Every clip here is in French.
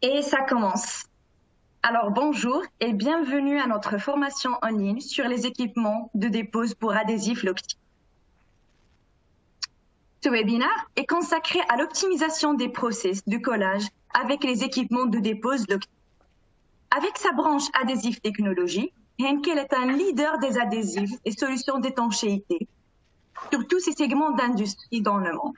Et ça commence. Alors bonjour et bienvenue à notre formation en ligne sur les équipements de dépose pour adhésifs Loctite. Ce webinaire est consacré à l'optimisation des process de collage avec les équipements de dépose Loctite. Avec sa branche adhésif technologie, Henkel est un leader des adhésifs et solutions d'étanchéité sur tous ces segments d'industrie dans le monde.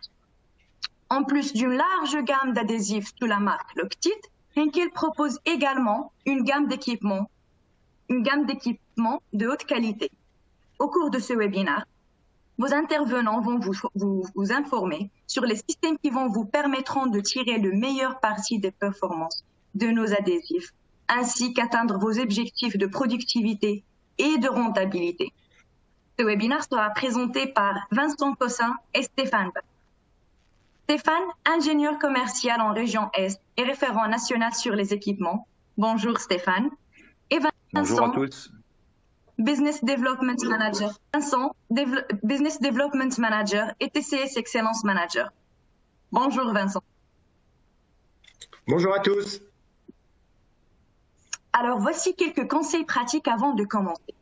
En plus d'une large gamme d'adhésifs sous la marque Loctite, Henkel propose également une gamme d'équipements de haute qualité. Au cours de ce webinaire, vos intervenants vont vous informer sur les systèmes qui vont vous permettre de tirer le meilleur parti des performances de nos adhésifs, ainsi qu'atteindre vos objectifs de productivité et de rentabilité. Ce webinaire sera présenté par Vincent Cossin et Stéphane Bach. Stéphane, ingénieur commercial en région Est et référent national sur les équipements. Bonjour Stéphane. Et Vincent, bonjour à tous. Business Development Manager. Vincent, Business Development Manager et TCS Excellence Manager. Bonjour Vincent. Bonjour à tous. Alors voici quelques conseils pratiques avant de commencer.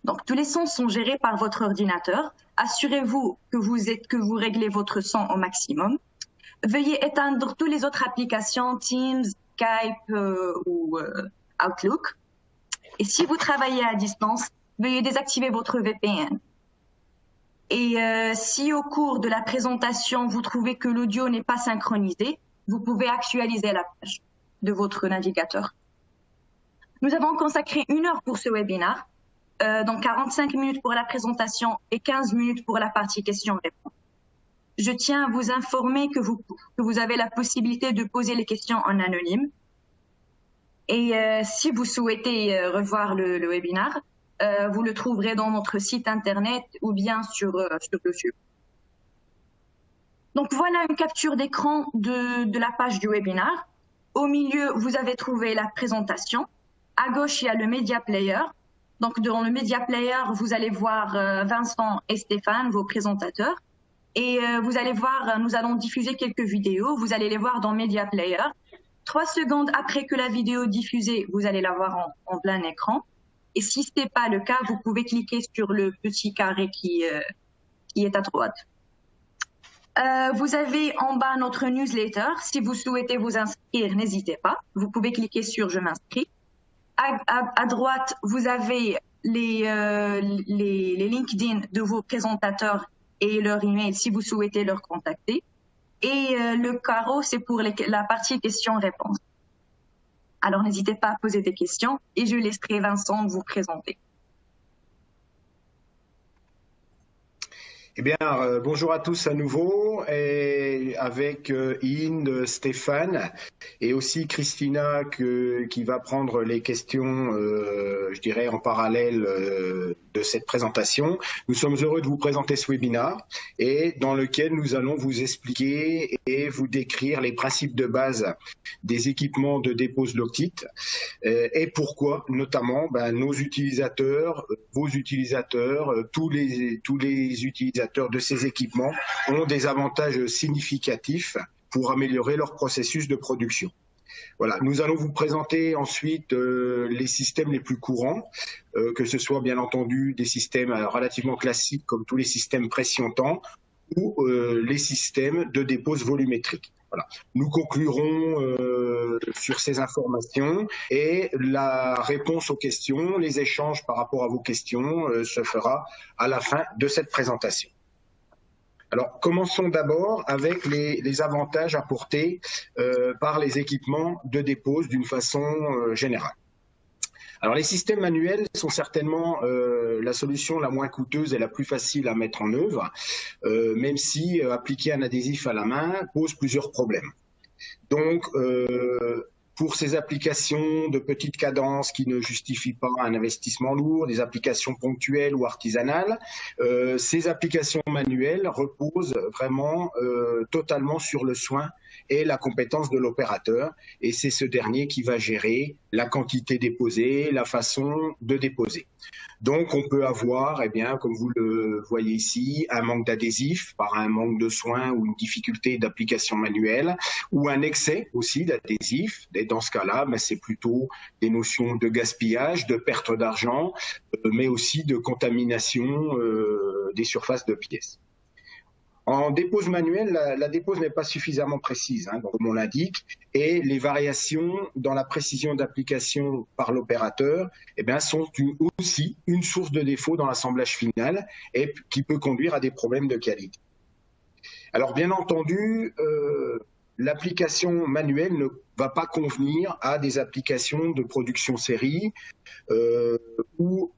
Donc tous les sons sont gérés par votre ordinateur. Assurez-vous que vous réglez votre son au maximum. Veuillez éteindre toutes les autres applications, Teams, Skype ou Outlook. Et si vous travaillez à distance, veuillez désactiver votre VPN. Et si au cours de la présentation, vous trouvez que l'audio n'est pas synchronisé, vous pouvez actualiser la page de votre navigateur. Nous avons consacré 1 heure pour ce webinaire, donc 45 minutes pour la présentation et 15 minutes pour la partie questions-réponses. Je tiens à vous informer que vous avez la possibilité de poser les questions en anonyme. Et si vous souhaitez revoir le webinaire, vous le trouverez dans notre site internet ou bien sur YouTube. Donc voilà une capture d'écran de la page du webinaire. Au milieu, vous avez trouvé la présentation. À gauche, il y a le Media Player. Donc dans le Media Player, vous allez voir Vincent et Stéphane, vos présentateurs. Et vous allez voir, nous allons diffuser quelques vidéos. Vous allez les voir dans Media Player. 3 secondes après que la vidéo est diffusée, vous allez la voir en plein écran. Et si ce n'est pas le cas, vous pouvez cliquer sur le petit carré qui est à droite. Vous avez en bas notre newsletter. Si vous souhaitez vous inscrire, n'hésitez pas. Vous pouvez cliquer sur « Je m'inscris ». À droite, vous avez les LinkedIn de vos présentateurs et leur email si vous souhaitez leur contacter. Et le carreau, c'est pour la partie questions-réponses. Alors, n'hésitez pas à poser des questions et je laisserai Vincent vous présenter. Eh bien, bonjour à tous à nouveau, et avec Inde, Stéphane et aussi Christina qui va prendre les questions, je dirais, en parallèle de cette présentation. Nous sommes heureux de vous présenter ce webinaire et dans lequel nous allons vous expliquer et vous décrire les principes de base des équipements de dépose Loctite et pourquoi, notamment, nos utilisateurs, vos utilisateurs, tous les utilisateurs de ces équipements ont des avantages significatifs pour améliorer leur processus de production. Voilà, nous allons vous présenter ensuite les systèmes les plus courants, que ce soit bien entendu des systèmes relativement classiques comme tous les systèmes pression-temps ou les systèmes de dépose volumétrique. Voilà. Nous conclurons sur ces informations et la réponse aux questions, les échanges par rapport à vos questions se fera à la fin de cette présentation. Alors, commençons d'abord avec les avantages apportés par les équipements de dépose d'une façon générale. Alors, les systèmes manuels sont certainement la solution la moins coûteuse et la plus facile à mettre en œuvre, même si appliquer un adhésif à la main pose plusieurs problèmes. Donc, pour ces applications de petite cadence qui ne justifient pas un investissement lourd, des applications ponctuelles ou artisanales, ces applications manuelles reposent vraiment totalement sur le soin et la compétence de l'opérateur. Et c'est ce dernier qui va gérer la quantité déposée, la façon de déposer. Donc, on peut avoir, eh bien, comme vous le voyez ici, un manque d'adhésif par un manque de soins ou une difficulté d'application manuelle, ou un excès aussi d'adhésif, des dans ce cas-là, c'est plutôt des notions de gaspillage, de perte d'argent, mais aussi de contamination des surfaces de pièces. En dépose manuelle, la dépose n'est pas suffisamment précise, comme on l'indique, et les variations dans la précision d'application par l'opérateur sont aussi une source de défaut dans l'assemblage final et qui peut conduire à des problèmes de qualité. Alors bien entendu, l'application manuelle ne va pas convenir à des applications de production série ou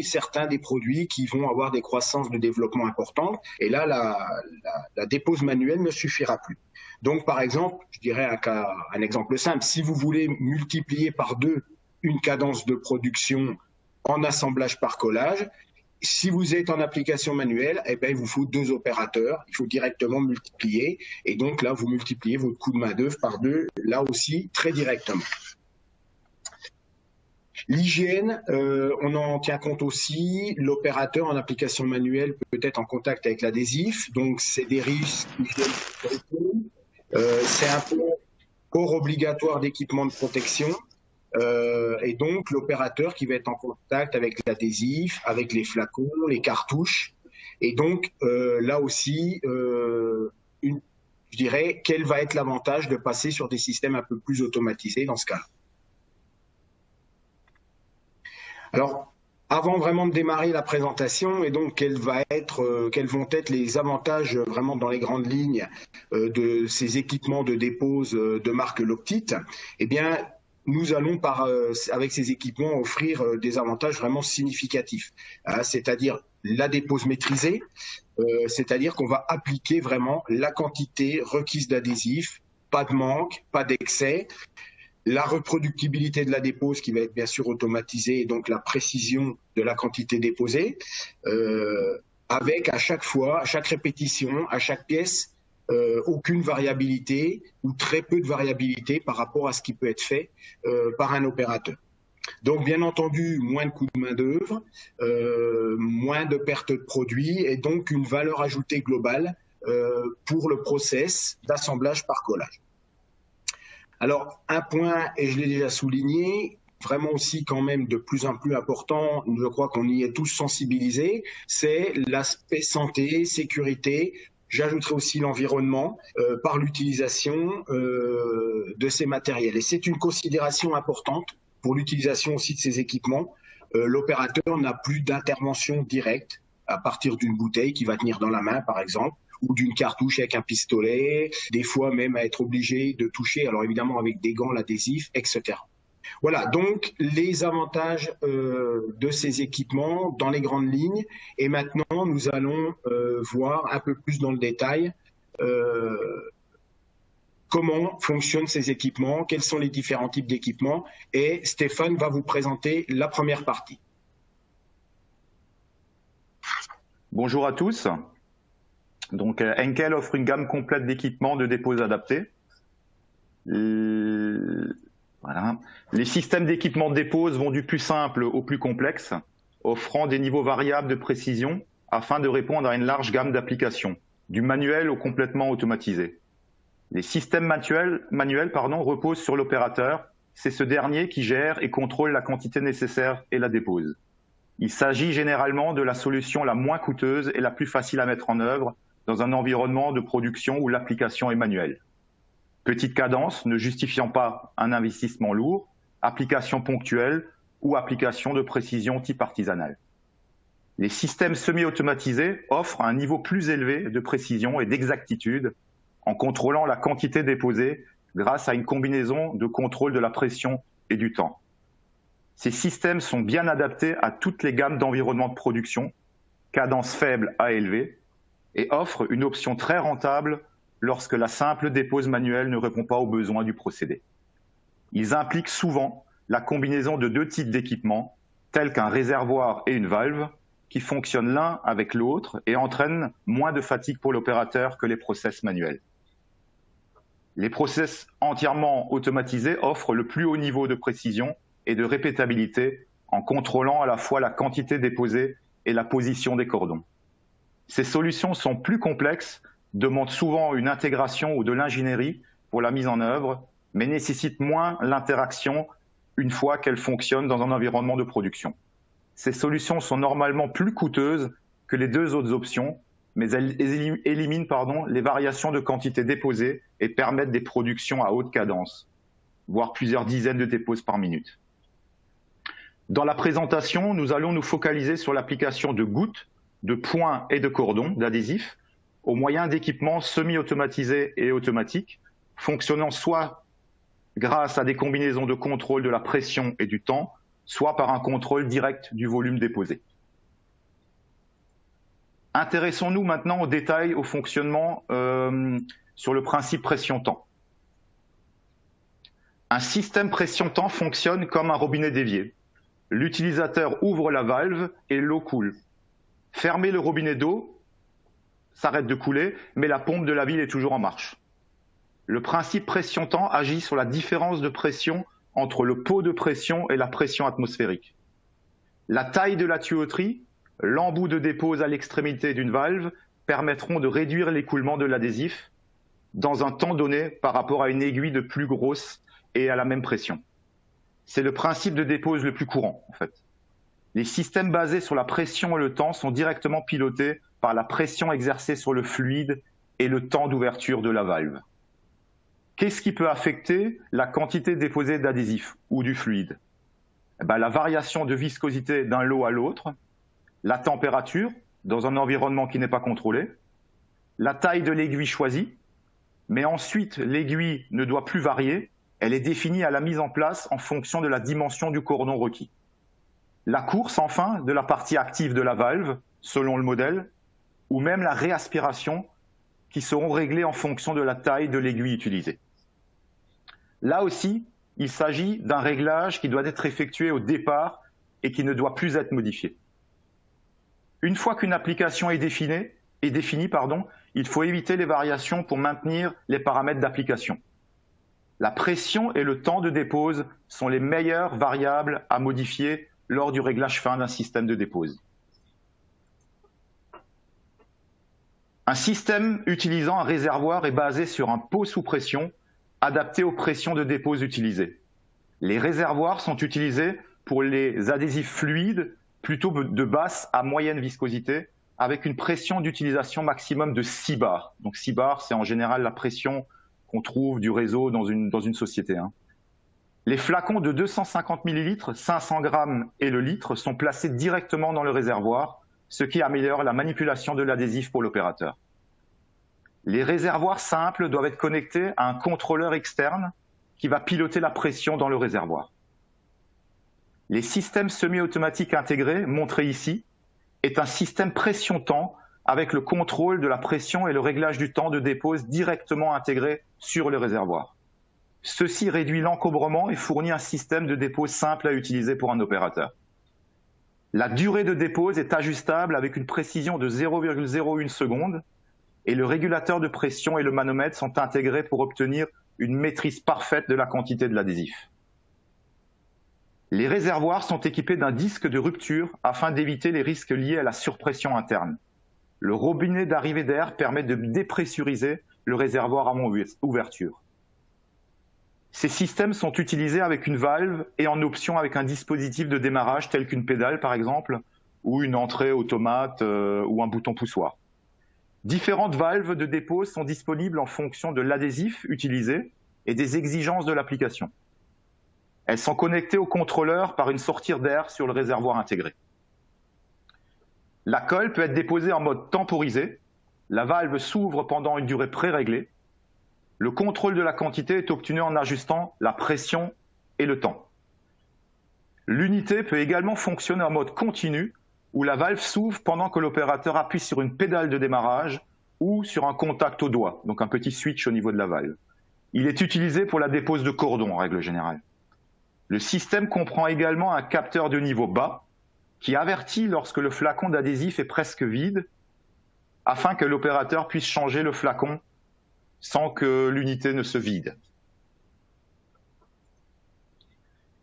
certains des produits qui vont avoir des croissances de développement importantes. Et là, la dépose manuelle ne suffira plus. Donc, par exemple, je dirais un exemple simple, si vous voulez multiplier par 2 une cadence de production en assemblage par collage, si vous êtes en application manuelle, il vous faut 2 opérateurs, il faut directement multiplier, et donc là, vous multipliez votre coût de main-d'œuvre par 2, là aussi, très directement. L'hygiène, on en tient compte aussi, l'opérateur en application manuelle peut être en contact avec l'adhésif, donc c'est des risques, c'est un port obligatoire d'équipement de protection, et donc l'opérateur qui va être en contact avec l'adhésif, avec les flacons, les cartouches. Et donc là aussi, je dirais, quel va être l'avantage de passer sur des systèmes un peu plus automatisés dans ce cas-là. Alors, avant vraiment de démarrer la présentation, et donc quels vont être les avantages vraiment dans les grandes lignes de ces équipements de dépose de marque Loctite, nous allons, avec ces équipements, offrir des avantages vraiment significatifs, c'est-à-dire la dépose maîtrisée, c'est-à-dire qu'on va appliquer vraiment la quantité requise d'adhésif, pas de manque, pas d'excès, la reproductibilité de la dépose qui va être bien sûr automatisée, et donc la précision de la quantité déposée, avec à chaque fois, à chaque répétition, à chaque pièce, aucune variabilité ou très peu de variabilité par rapport à ce qui peut être fait par un opérateur. Donc bien entendu, moins de coûts de main-d'œuvre, moins de pertes de produits et donc une valeur ajoutée globale pour le process d'assemblage par collage. Alors un point, et je l'ai déjà souligné, vraiment aussi quand même de plus en plus important, je crois qu'on y est tous sensibilisés, c'est l'aspect santé, sécurité. J'ajouterai aussi l'environnement par l'utilisation de ces matériels. Et c'est une considération importante pour l'utilisation aussi de ces équipements. L'opérateur n'a plus d'intervention directe à partir d'une bouteille qui va tenir dans la main, par exemple, ou d'une cartouche avec un pistolet, des fois même à être obligé de toucher, alors évidemment avec des gants, l'adhésif, etc. Voilà, donc les avantages de ces équipements dans les grandes lignes. Et maintenant, nous allons voir un peu plus dans le détail comment fonctionnent ces équipements, quels sont les différents types d'équipements. Et Stéphane va vous présenter la première partie. Bonjour à tous. Donc, Henkel offre une gamme complète d'équipements de dépose adaptés. Voilà. Les systèmes d'équipement de dépose vont du plus simple au plus complexe, offrant des niveaux variables de précision afin de répondre à une large gamme d'applications, du manuel au complètement automatisé. Les systèmes manuels reposent sur l'opérateur, c'est ce dernier qui gère et contrôle la quantité nécessaire et la dépose. Il s'agit généralement de la solution la moins coûteuse et la plus facile à mettre en œuvre dans un environnement de production où l'application est manuelle. Petite cadence ne justifiant pas un investissement lourd, application ponctuelle ou application de précision type artisanale. Les systèmes semi-automatisés offrent un niveau plus élevé de précision et d'exactitude en contrôlant la quantité déposée grâce à une combinaison de contrôle de la pression et du temps. Ces systèmes sont bien adaptés à toutes les gammes d'environnements de production, cadence faible à élevée, et offrent une option très rentable lorsque la simple dépose manuelle ne répond pas aux besoins du procédé. Ils impliquent souvent la combinaison de 2 types d'équipements, tels qu'un réservoir et une valve, qui fonctionnent l'un avec l'autre et entraînent moins de fatigue pour l'opérateur que les process manuels. Les process entièrement automatisés offrent le plus haut niveau de précision et de répétabilité en contrôlant à la fois la quantité déposée et la position des cordons. Ces solutions sont plus complexes, demandent souvent une intégration ou de l'ingénierie pour la mise en œuvre mais nécessitent moins l'interaction une fois qu'elles fonctionnent dans un environnement de production. Ces solutions sont normalement plus coûteuses que les deux autres options, mais elles éliminent les variations de quantité déposées et permettent des productions à haute cadence, voire plusieurs dizaines de déposes par minute. Dans la présentation, nous allons nous focaliser sur l'application de gouttes, de points et de cordons d'adhésifs aux moyens d'équipements semi-automatisés et automatiques, fonctionnant soit grâce à des combinaisons de contrôle de la pression et du temps, soit par un contrôle direct du volume déposé. Intéressons-nous maintenant au détail au fonctionnement sur le principe pression-temps. Un système pression-temps fonctionne comme un robinet d'évier. L'utilisateur ouvre la valve et l'eau coule. Fermer le robinet d'eau s'arrête de couler, mais la pompe de la ville est toujours en marche. Le principe pression-temps agit sur la différence de pression entre le pot de pression et la pression atmosphérique. La taille de la tuyauterie, l'embout de dépose à l'extrémité d'une valve permettront de réduire l'écoulement de l'adhésif dans un temps donné par rapport à une aiguille de plus grosse et à la même pression. C'est le principe de dépose le plus courant, en fait. Les systèmes basés sur la pression et le temps sont directement pilotés par la pression exercée sur le fluide et le temps d'ouverture de la valve. Qu'est-ce qui peut affecter la quantité déposée d'adhésif ou du fluide? La variation de viscosité d'un lot à l'autre, la température dans un environnement qui n'est pas contrôlé, la taille de l'aiguille choisie, mais ensuite l'aiguille ne doit plus varier, elle est définie à la mise en place en fonction de la dimension du cordon requis. La course enfin de la partie active de la valve, selon le modèle, ou même la réaspiration qui seront réglées en fonction de la taille de l'aiguille utilisée. Là aussi, il s'agit d'un réglage qui doit être effectué au départ et qui ne doit plus être modifié. Une fois qu'une application est définie, il faut éviter les variations pour maintenir les paramètres d'application. La pression et le temps de dépose sont les meilleures variables à modifier lors du réglage fin d'un système de dépose. Un système utilisant un réservoir est basé sur un pot sous pression adapté aux pressions de dépose utilisées. Les réservoirs sont utilisés pour les adhésifs fluides plutôt de basse à moyenne viscosité avec une pression d'utilisation maximum de 6 bars. Donc 6 bars, c'est en général la pression qu'on trouve du réseau dans une société. Les flacons de 250 ml, 500 grammes et le litre sont placés directement dans le réservoir, ce qui améliore la manipulation de l'adhésif pour l'opérateur. Les réservoirs simples doivent être connectés à un contrôleur externe qui va piloter la pression dans le réservoir. Les systèmes semi-automatiques intégrés, montrés ici, est un système pression-temps avec le contrôle de la pression et le réglage du temps de dépose directement intégré sur le réservoir. Ceci réduit l'encombrement et fournit un système de dépose simple à utiliser pour un opérateur. La durée de dépose est ajustable avec une précision de 0,01 seconde et le régulateur de pression et le manomètre sont intégrés pour obtenir une maîtrise parfaite de la quantité de l'adhésif. Les réservoirs sont équipés d'un disque de rupture afin d'éviter les risques liés à la surpression interne. Le robinet d'arrivée d'air permet de dépressuriser le réservoir avant ouverture. Ces systèmes sont utilisés avec une valve et en option avec un dispositif de démarrage tel qu'une pédale par exemple, ou une entrée automate ou un bouton poussoir. Différentes valves de dépose sont disponibles en fonction de l'adhésif utilisé et des exigences de l'application. Elles sont connectées au contrôleur par une sortie d'air sur le réservoir intégré. La colle peut être déposée en mode temporisé. La valve s'ouvre pendant une durée pré-réglée. Le contrôle de la quantité est obtenu en ajustant la pression et le temps. L'unité peut également fonctionner en mode continu, où la valve s'ouvre pendant que l'opérateur appuie sur une pédale de démarrage ou sur un contact au doigt, donc un petit switch au niveau de la valve. Il est utilisé pour la dépose de cordon en règle générale. Le système comprend également un capteur de niveau bas qui avertit lorsque le flacon d'adhésif est presque vide afin que l'opérateur puisse changer le flacon sans que l'unité ne se vide.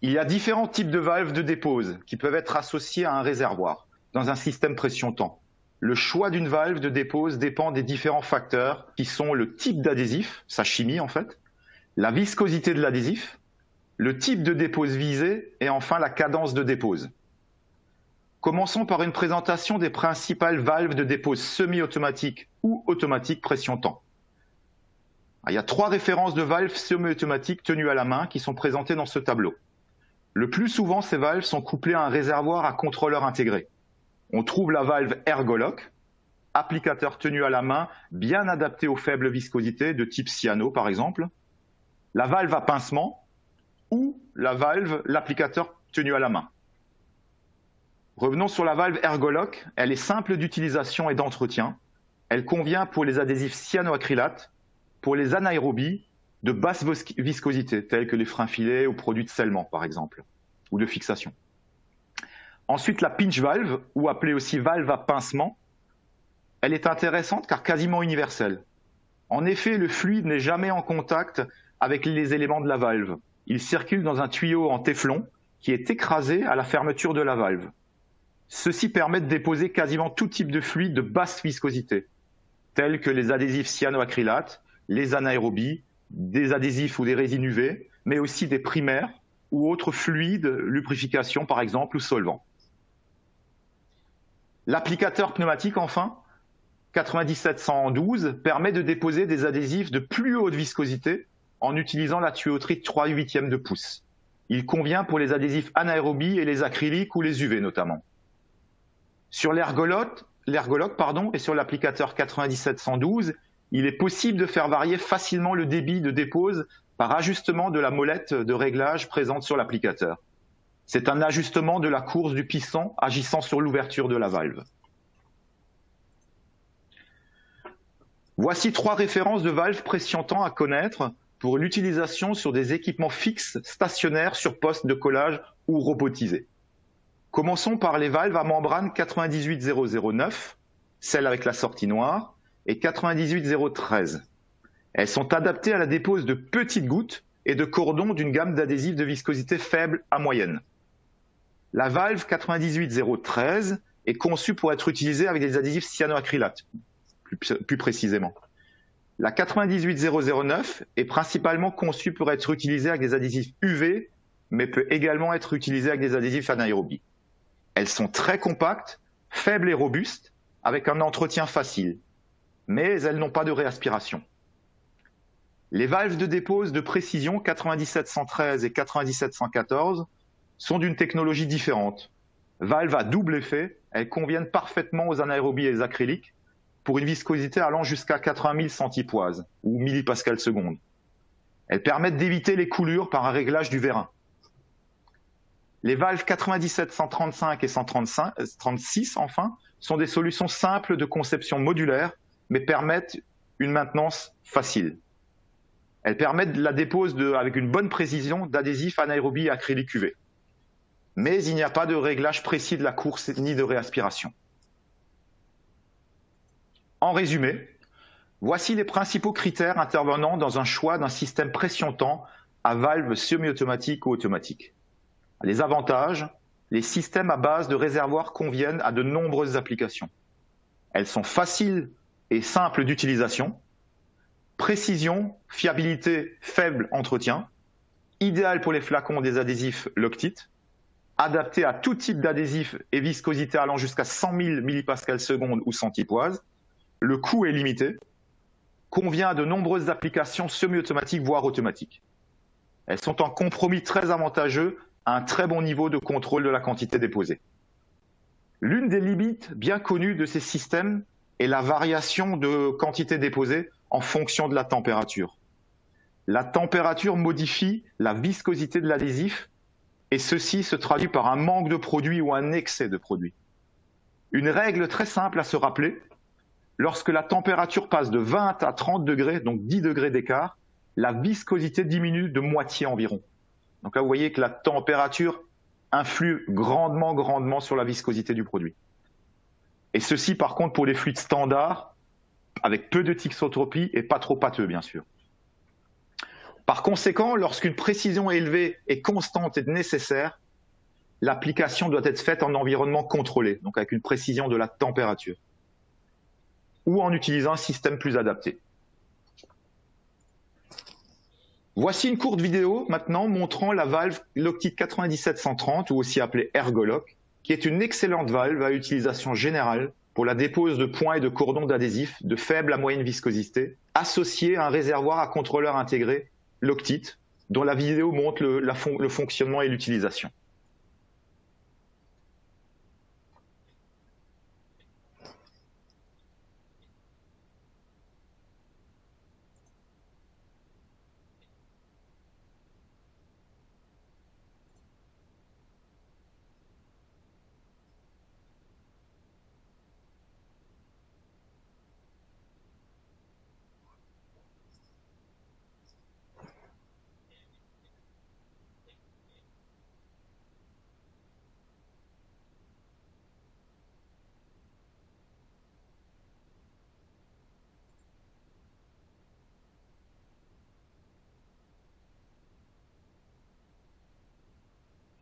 Il y a différents types de valves de dépose qui peuvent être associées à un réservoir dans un système pression-temps. Le choix d'une valve de dépose dépend des différents facteurs qui sont le type d'adhésif, sa chimie en fait, la viscosité de l'adhésif, le type de dépose visé et enfin la cadence de dépose. Commençons par une présentation des principales valves de dépose semi-automatiques ou automatiques pression-temps. Il y a 3 références de valves semi-automatiques tenues à la main qui sont présentées dans ce tableau. Le plus souvent, ces valves sont couplées à un réservoir à contrôleur intégré. On trouve la valve Ergolock, applicateur tenu à la main, bien adapté aux faibles viscosités de type cyano par exemple, la valve à pincement ou l'applicateur tenu à la main. Revenons sur la valve Ergolock, elle est simple d'utilisation et d'entretien. Elle convient pour les adhésifs cyanoacrylates, pour les anaérobies de basse viscosité, tels que les freins filets ou produits de scellement par exemple, ou de fixation. Ensuite, la pinch valve, ou appelée aussi valve à pincement, elle est intéressante car quasiment universelle. En effet, le fluide n'est jamais en contact avec les éléments de la valve. Il circule dans un tuyau en téflon qui est écrasé à la fermeture de la valve. Ceci permet de déposer quasiment tout type de fluide de basse viscosité, tels que les adhésifs cyanoacrylates, les anaérobies, des adhésifs ou des résines UV, mais aussi des primaires ou autres fluides, lubrification par exemple, ou solvants. L'applicateur pneumatique, enfin, 97112, permet de déposer des adhésifs de plus haute viscosité en utilisant la tuyauterie 3/8 de pouce. Il convient pour les adhésifs anaérobies et les acryliques ou les UV notamment. Sur l'Ergolock et sur l'applicateur 97112, il est possible de faire varier facilement le débit de dépose par ajustement de la molette de réglage présente sur l'applicateur. C'est un ajustement de la course du piston agissant sur l'ouverture de la valve. Voici 3 références de valves pression-temps à connaître pour l'utilisation sur des équipements fixes, stationnaires, sur poste de collage ou robotisés. Commençons par les valves à membrane 98009, celle avec la sortie noire, et 98013. Elles sont adaptées à la dépose de petites gouttes et de cordons d'une gamme d'adhésifs de viscosité faible à moyenne. La valve 98013 est conçue pour être utilisée avec des adhésifs cyanoacrylates, plus précisément. La 98009 est principalement conçue pour être utilisée avec des adhésifs UV, mais peut également être utilisée avec des adhésifs anaérobies. Elles sont très compactes, faibles et robustes, avec un entretien facile, mais elles n'ont pas de réaspiration. Les valves de dépose de précision 97113 et 97114 sont d'une technologie différente. Valves à double effet, elles conviennent parfaitement aux anaérobies et les acryliques pour une viscosité allant jusqu'à 80 000 centipoises ou millipascales secondes. Elles permettent d'éviter les coulures par un réglage du vérin. Les valves 97135 et 136, enfin, sont des solutions simples de conception modulaire, mais permettent une maintenance facile. Elles permettent la dépose avec une bonne précision d'adhésifs anaérobies et acryliques UV. Mais il n'y a pas de réglage précis de la course ni de réaspiration. En résumé, voici les principaux critères intervenant dans un choix d'un système pression-temps à valve semi-automatique ou automatique. Les avantages, les systèmes à base de réservoirs conviennent à de nombreuses applications. Elles sont faciles et simples d'utilisation, précision, fiabilité, faible entretien, idéal pour les flacons des adhésifs Loctite, adapté à tout type d'adhésif et viscosité allant jusqu'à 100 000 millipascales secondes ou centipoises. Le coût est limité, convient à de nombreuses applications semi-automatiques voire automatiques. Elles sont en compromis très avantageux à un très bon niveau de contrôle de la quantité déposée. L'une des limites bien connues de ces systèmes est la variation de quantité déposée en fonction de la température. La température modifie la viscosité de l'adhésif et ceci se traduit par un manque de produit ou un excès de produit. Une règle très simple à se rappeler, lorsque la température passe de 20 à 30 degrés, donc 10 degrés d'écart, la viscosité diminue de moitié environ. Donc là, vous voyez que la température influe grandement sur la viscosité du produit. Et ceci, par contre, pour les fluides standards, avec peu de thixotropie et pas trop pâteux, bien sûr. Par conséquent, lorsqu'une précision élevée et constante est nécessaire, l'application doit être faite en environnement contrôlé, donc avec une précision de la température, ou en utilisant un système plus adapté. Voici une courte vidéo maintenant montrant la valve Loctite 9730, ou aussi appelée Ergoloc, qui est une excellente valve à utilisation générale pour la dépose de points et de cordons d'adhésif de faible à moyenne viscosité, associée à un réservoir à contrôleur intégré Loctite, dont la vidéo montre le fonctionnement et l'utilisation.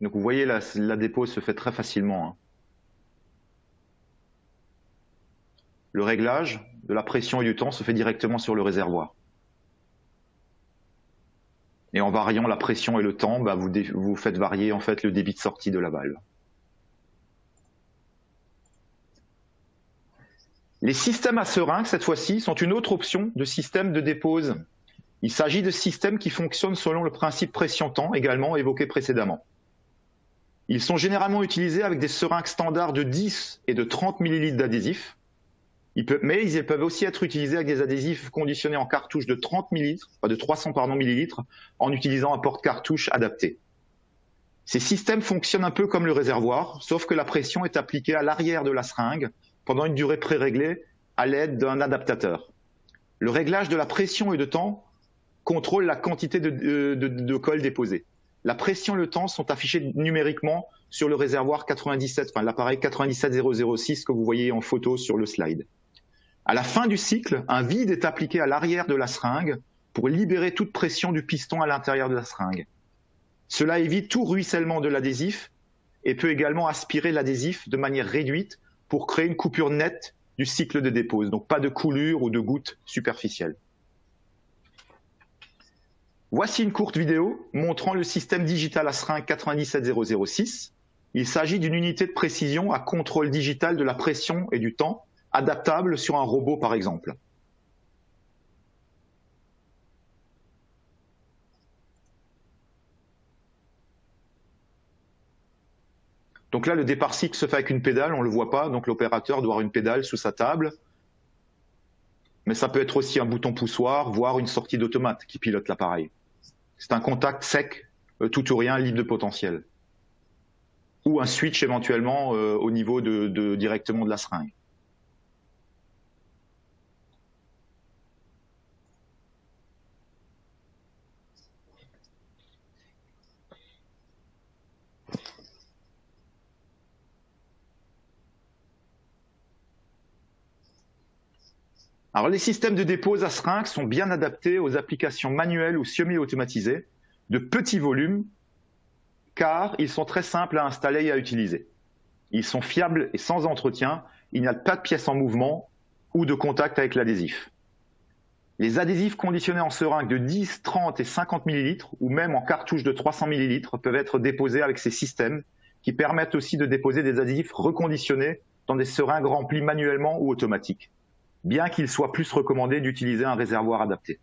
Donc vous voyez, la dépose se fait très facilement, hein. Le réglage de la pression et du temps se fait directement sur le réservoir. Et en variant la pression et le temps, vous faites varier en fait le débit de sortie de la valve. Les systèmes à seringue, cette fois-ci, sont une autre option de système de dépose. Il s'agit de systèmes qui fonctionnent selon le principe pression-temps, également évoqué précédemment. Ils sont utilisés avec des seringues standards de 10 et de 30 ml d'adhésif, mais ils peuvent aussi être utilisés avec des adhésifs conditionnés en cartouche de 300 millilitres, en utilisant un porte-cartouche adapté. Ces systèmes fonctionnent un peu comme le réservoir, sauf que la pression est appliquée à l'arrière de la seringue pendant une durée pré-réglée à l'aide d'un adaptateur. Le réglage de la pression et de temps contrôle la quantité de colle déposée. La pression et le temps sont affichés numériquement sur le réservoir 97, enfin l'appareil 97006 que vous voyez en photo sur le slide. À la fin du cycle, un vide est appliqué à l'arrière de la seringue pour libérer toute pression du piston à l'intérieur de la seringue. Cela évite tout ruissellement de l'adhésif et peut également aspirer l'adhésif de manière réduite pour créer une coupure nette du cycle de dépose, donc pas de coulure ou de gouttes superficielles. Voici une courte vidéo montrant le système digital à seringue 97006. Il s'agit d'une unité de précision à contrôle digital de la pression et du temps, adaptable sur un robot par exemple. Donc là, le départ cycle se fait avec une pédale, on ne le voit pas, donc l'opérateur doit avoir une pédale sous sa table. Mais ça peut être aussi un bouton poussoir, voire une sortie d'automate qui pilote l'appareil. C'est un contact sec, tout ou rien, libre de potentiel. Ou un switch éventuellement au niveau directement de la seringue. Alors, les systèmes de dépose à seringue sont bien adaptés aux applications manuelles ou semi-automatisées de petits volumes, car ils sont très simples à installer et à utiliser. Ils sont fiables et sans entretien, il n'y a pas de pièces en mouvement ou de contact avec l'adhésif. Les adhésifs conditionnés en seringue de 10, 30 et 50 ml ou même en cartouche de 300 ml peuvent être déposés avec ces systèmes qui permettent aussi de déposer des adhésifs reconditionnés dans des seringues remplies manuellement ou automatiques, bien qu'il soit plus recommandé d'utiliser un réservoir adapté.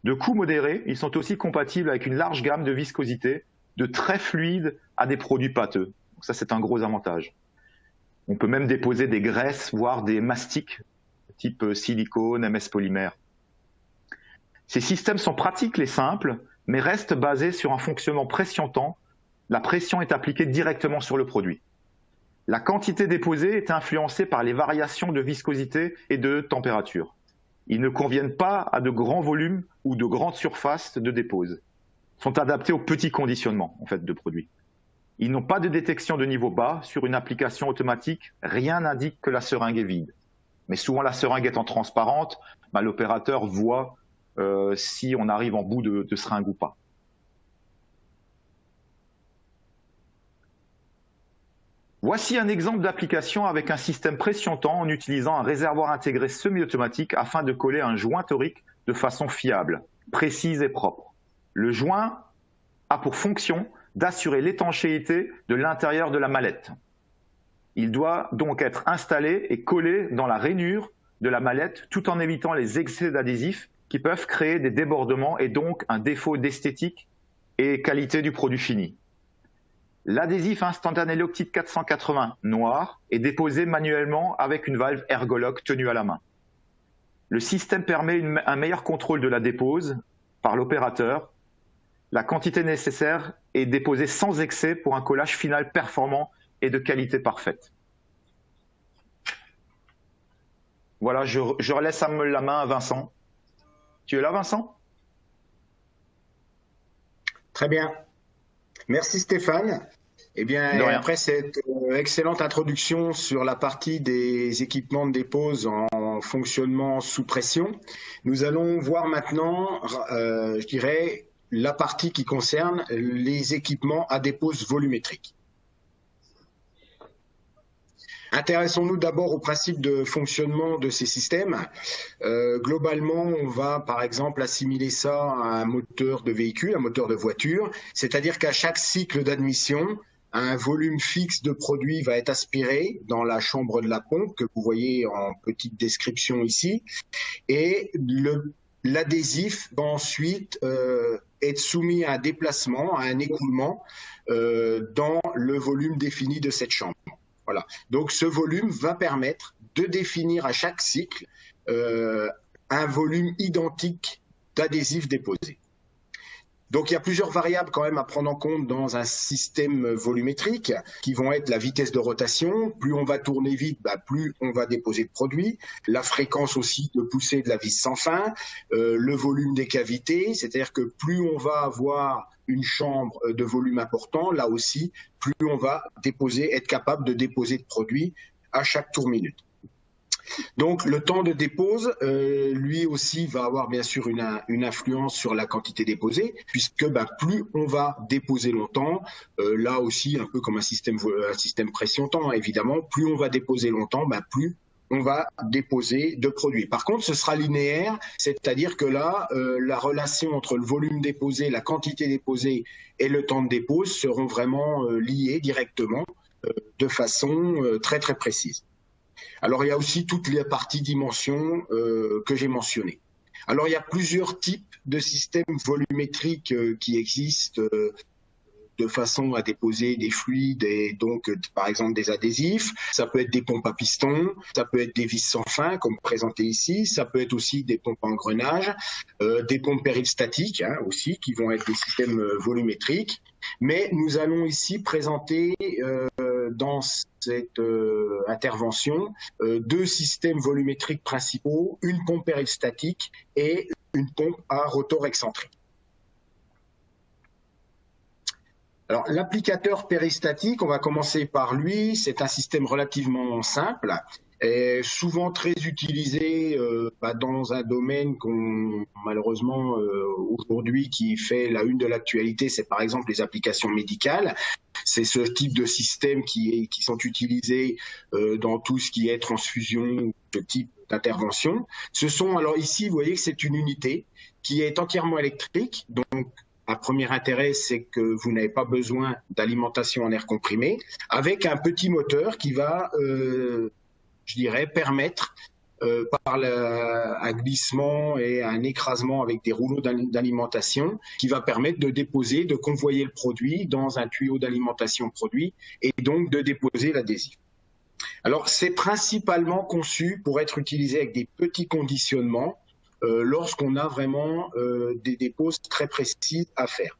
De coût modéré, ils sont aussi compatibles avec une large gamme de viscosité, de très fluide à des produits pâteux. Donc ça, c'est un gros avantage. On peut même déposer des graisses, voire des mastiques, type silicone, MS polymère. Ces systèmes sont pratiques et simples, mais restent basés sur un fonctionnement pression-temps. La pression est appliquée directement sur le produit. La quantité déposée est influencée par les variations de viscosité et de température. Ils ne conviennent pas à de grands volumes ou de grandes surfaces de dépose. Ils sont adaptés aux petits conditionnements en fait, de produits. Ils n'ont pas de détection de niveau bas. Sur une application automatique, rien n'indique que la seringue est vide. Mais souvent, la seringue étant transparente, l'opérateur voit si on arrive en bout de seringue ou pas. Voici un exemple d'application avec un système pression-temps en utilisant un réservoir intégré semi-automatique afin de coller un joint torique de façon fiable. précise et propre. Le joint a pour fonction d'assurer l'étanchéité de l'intérieur de la mallette. Il doit donc être installé et collé dans la rainure de la mallette tout en évitant les excès d'adhésifs qui peuvent créer des débordements et donc un défaut d'esthétique et qualité du produit fini. L'adhésif instantané Loctite 480 noir est déposé manuellement avec une valve ergolock tenue à la main. Le système permet un meilleur contrôle de la dépose par l'opérateur. La quantité nécessaire est déposée sans excès pour un collage final performant et de qualité parfaite. Voilà, je relaisse la main à Vincent. Tu es là, Vincent? Très bien. Merci Stéphane. Eh bien, après cette excellente introduction sur la partie des équipements de dépose en fonctionnement sous pression, nous allons voir maintenant, je dirais, la partie qui concerne les équipements à dépose volumétrique. Intéressons-nous d'abord au principe de fonctionnement de ces systèmes. Globalement, on va par exemple assimiler ça à un moteur de véhicule, un moteur de voiture, c'est-à-dire qu'à chaque cycle d'admission, un volume fixe de produit va être aspiré dans la chambre de la pompe que vous voyez en petite description ici, et l'adhésif va ensuite être soumis à un déplacement, à un écoulement dans le volume défini de cette chambre. Voilà. Donc ce volume va permettre de définir à chaque cycle un volume identique d'adhésifs déposés. Donc il y a plusieurs variables quand même à prendre en compte dans un système volumétrique qui vont être la vitesse de rotation. Plus on va tourner vite, plus on va déposer de produit. La fréquence aussi de poussée de la vis sans fin, le volume des cavités, c'est-à-dire que plus on va avoir une chambre de volume important, là aussi, plus on va être capable de déposer de produit à chaque tour minute. Donc le temps de dépose, lui aussi, va avoir bien sûr une influence sur la quantité déposée, puisque plus on va déposer longtemps, là aussi un peu comme un système pression-temps, évidemment, plus on va déposer longtemps, plus on va déposer de produits. Par contre, ce sera linéaire, c'est-à-dire que là, la relation entre le volume déposé, la quantité déposée et le temps de dépose seront vraiment liés directement de façon très très précise. Alors, il y a aussi toute la partie dimension que j'ai mentionnée. Alors, il y a plusieurs types de systèmes volumétriques qui existent de façon à déposer des fluides et donc, par exemple, des adhésifs. Ça peut être des pompes à piston, ça peut être des vis sans fin, comme présenté ici. Ça peut être aussi des pompes à engrenage, des pompes péristaltiques aussi, qui vont être des systèmes volumétriques. Mais nous allons ici présenter dans cette intervention deux systèmes volumétriques principaux, une pompe péristaltique et une pompe à rotor excentrique. Alors, l'applicateur péristaltique, on va commencer par lui. C'est un système relativement simple, et souvent très utilisé dans un domaine malheureusement aujourd'hui qui fait la une de l'actualité, c'est par exemple les applications médicales. C'est ce type de système qui sont utilisés dans tout ce qui est transfusion, ce type d'intervention. Alors ici, vous voyez que c'est une unité qui est entièrement électrique, donc un premier intérêt, c'est que vous n'avez pas besoin d'alimentation en air comprimé, avec un petit moteur qui va, je dirais, permettre par un glissement et un écrasement avec des rouleaux d'alimentation, qui va permettre de déposer, de convoyer le produit dans un tuyau d'alimentation produit et donc de déposer l'adhésif. Alors, c'est principalement conçu pour être utilisé avec des petits conditionnements, lorsqu'on a vraiment des déposes très précises à faire.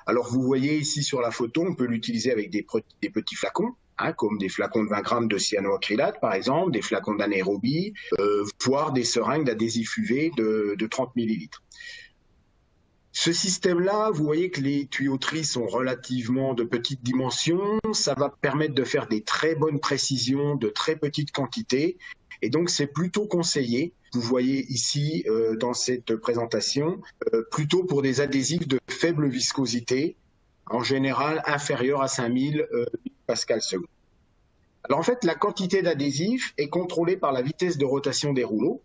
Alors vous voyez ici sur la photo, on peut l'utiliser avec des petits flacons, comme des flacons de 20 grammes de cyanoacrylate par exemple, des flacons d'anaérobie, voire des seringues d'adhésif UV de 30 millilitres. Ce système-là, vous voyez que les tuyauteries sont relativement de petite dimension, ça va permettre de faire des très bonnes précisions, de très petites quantités, et donc c'est plutôt conseillé. Vous voyez ici dans cette présentation, plutôt pour des adhésifs de faible viscosité, en général inférieurs à 5000 pascal secondes. Alors en fait, la quantité d'adhésif est contrôlée par la vitesse de rotation des rouleaux,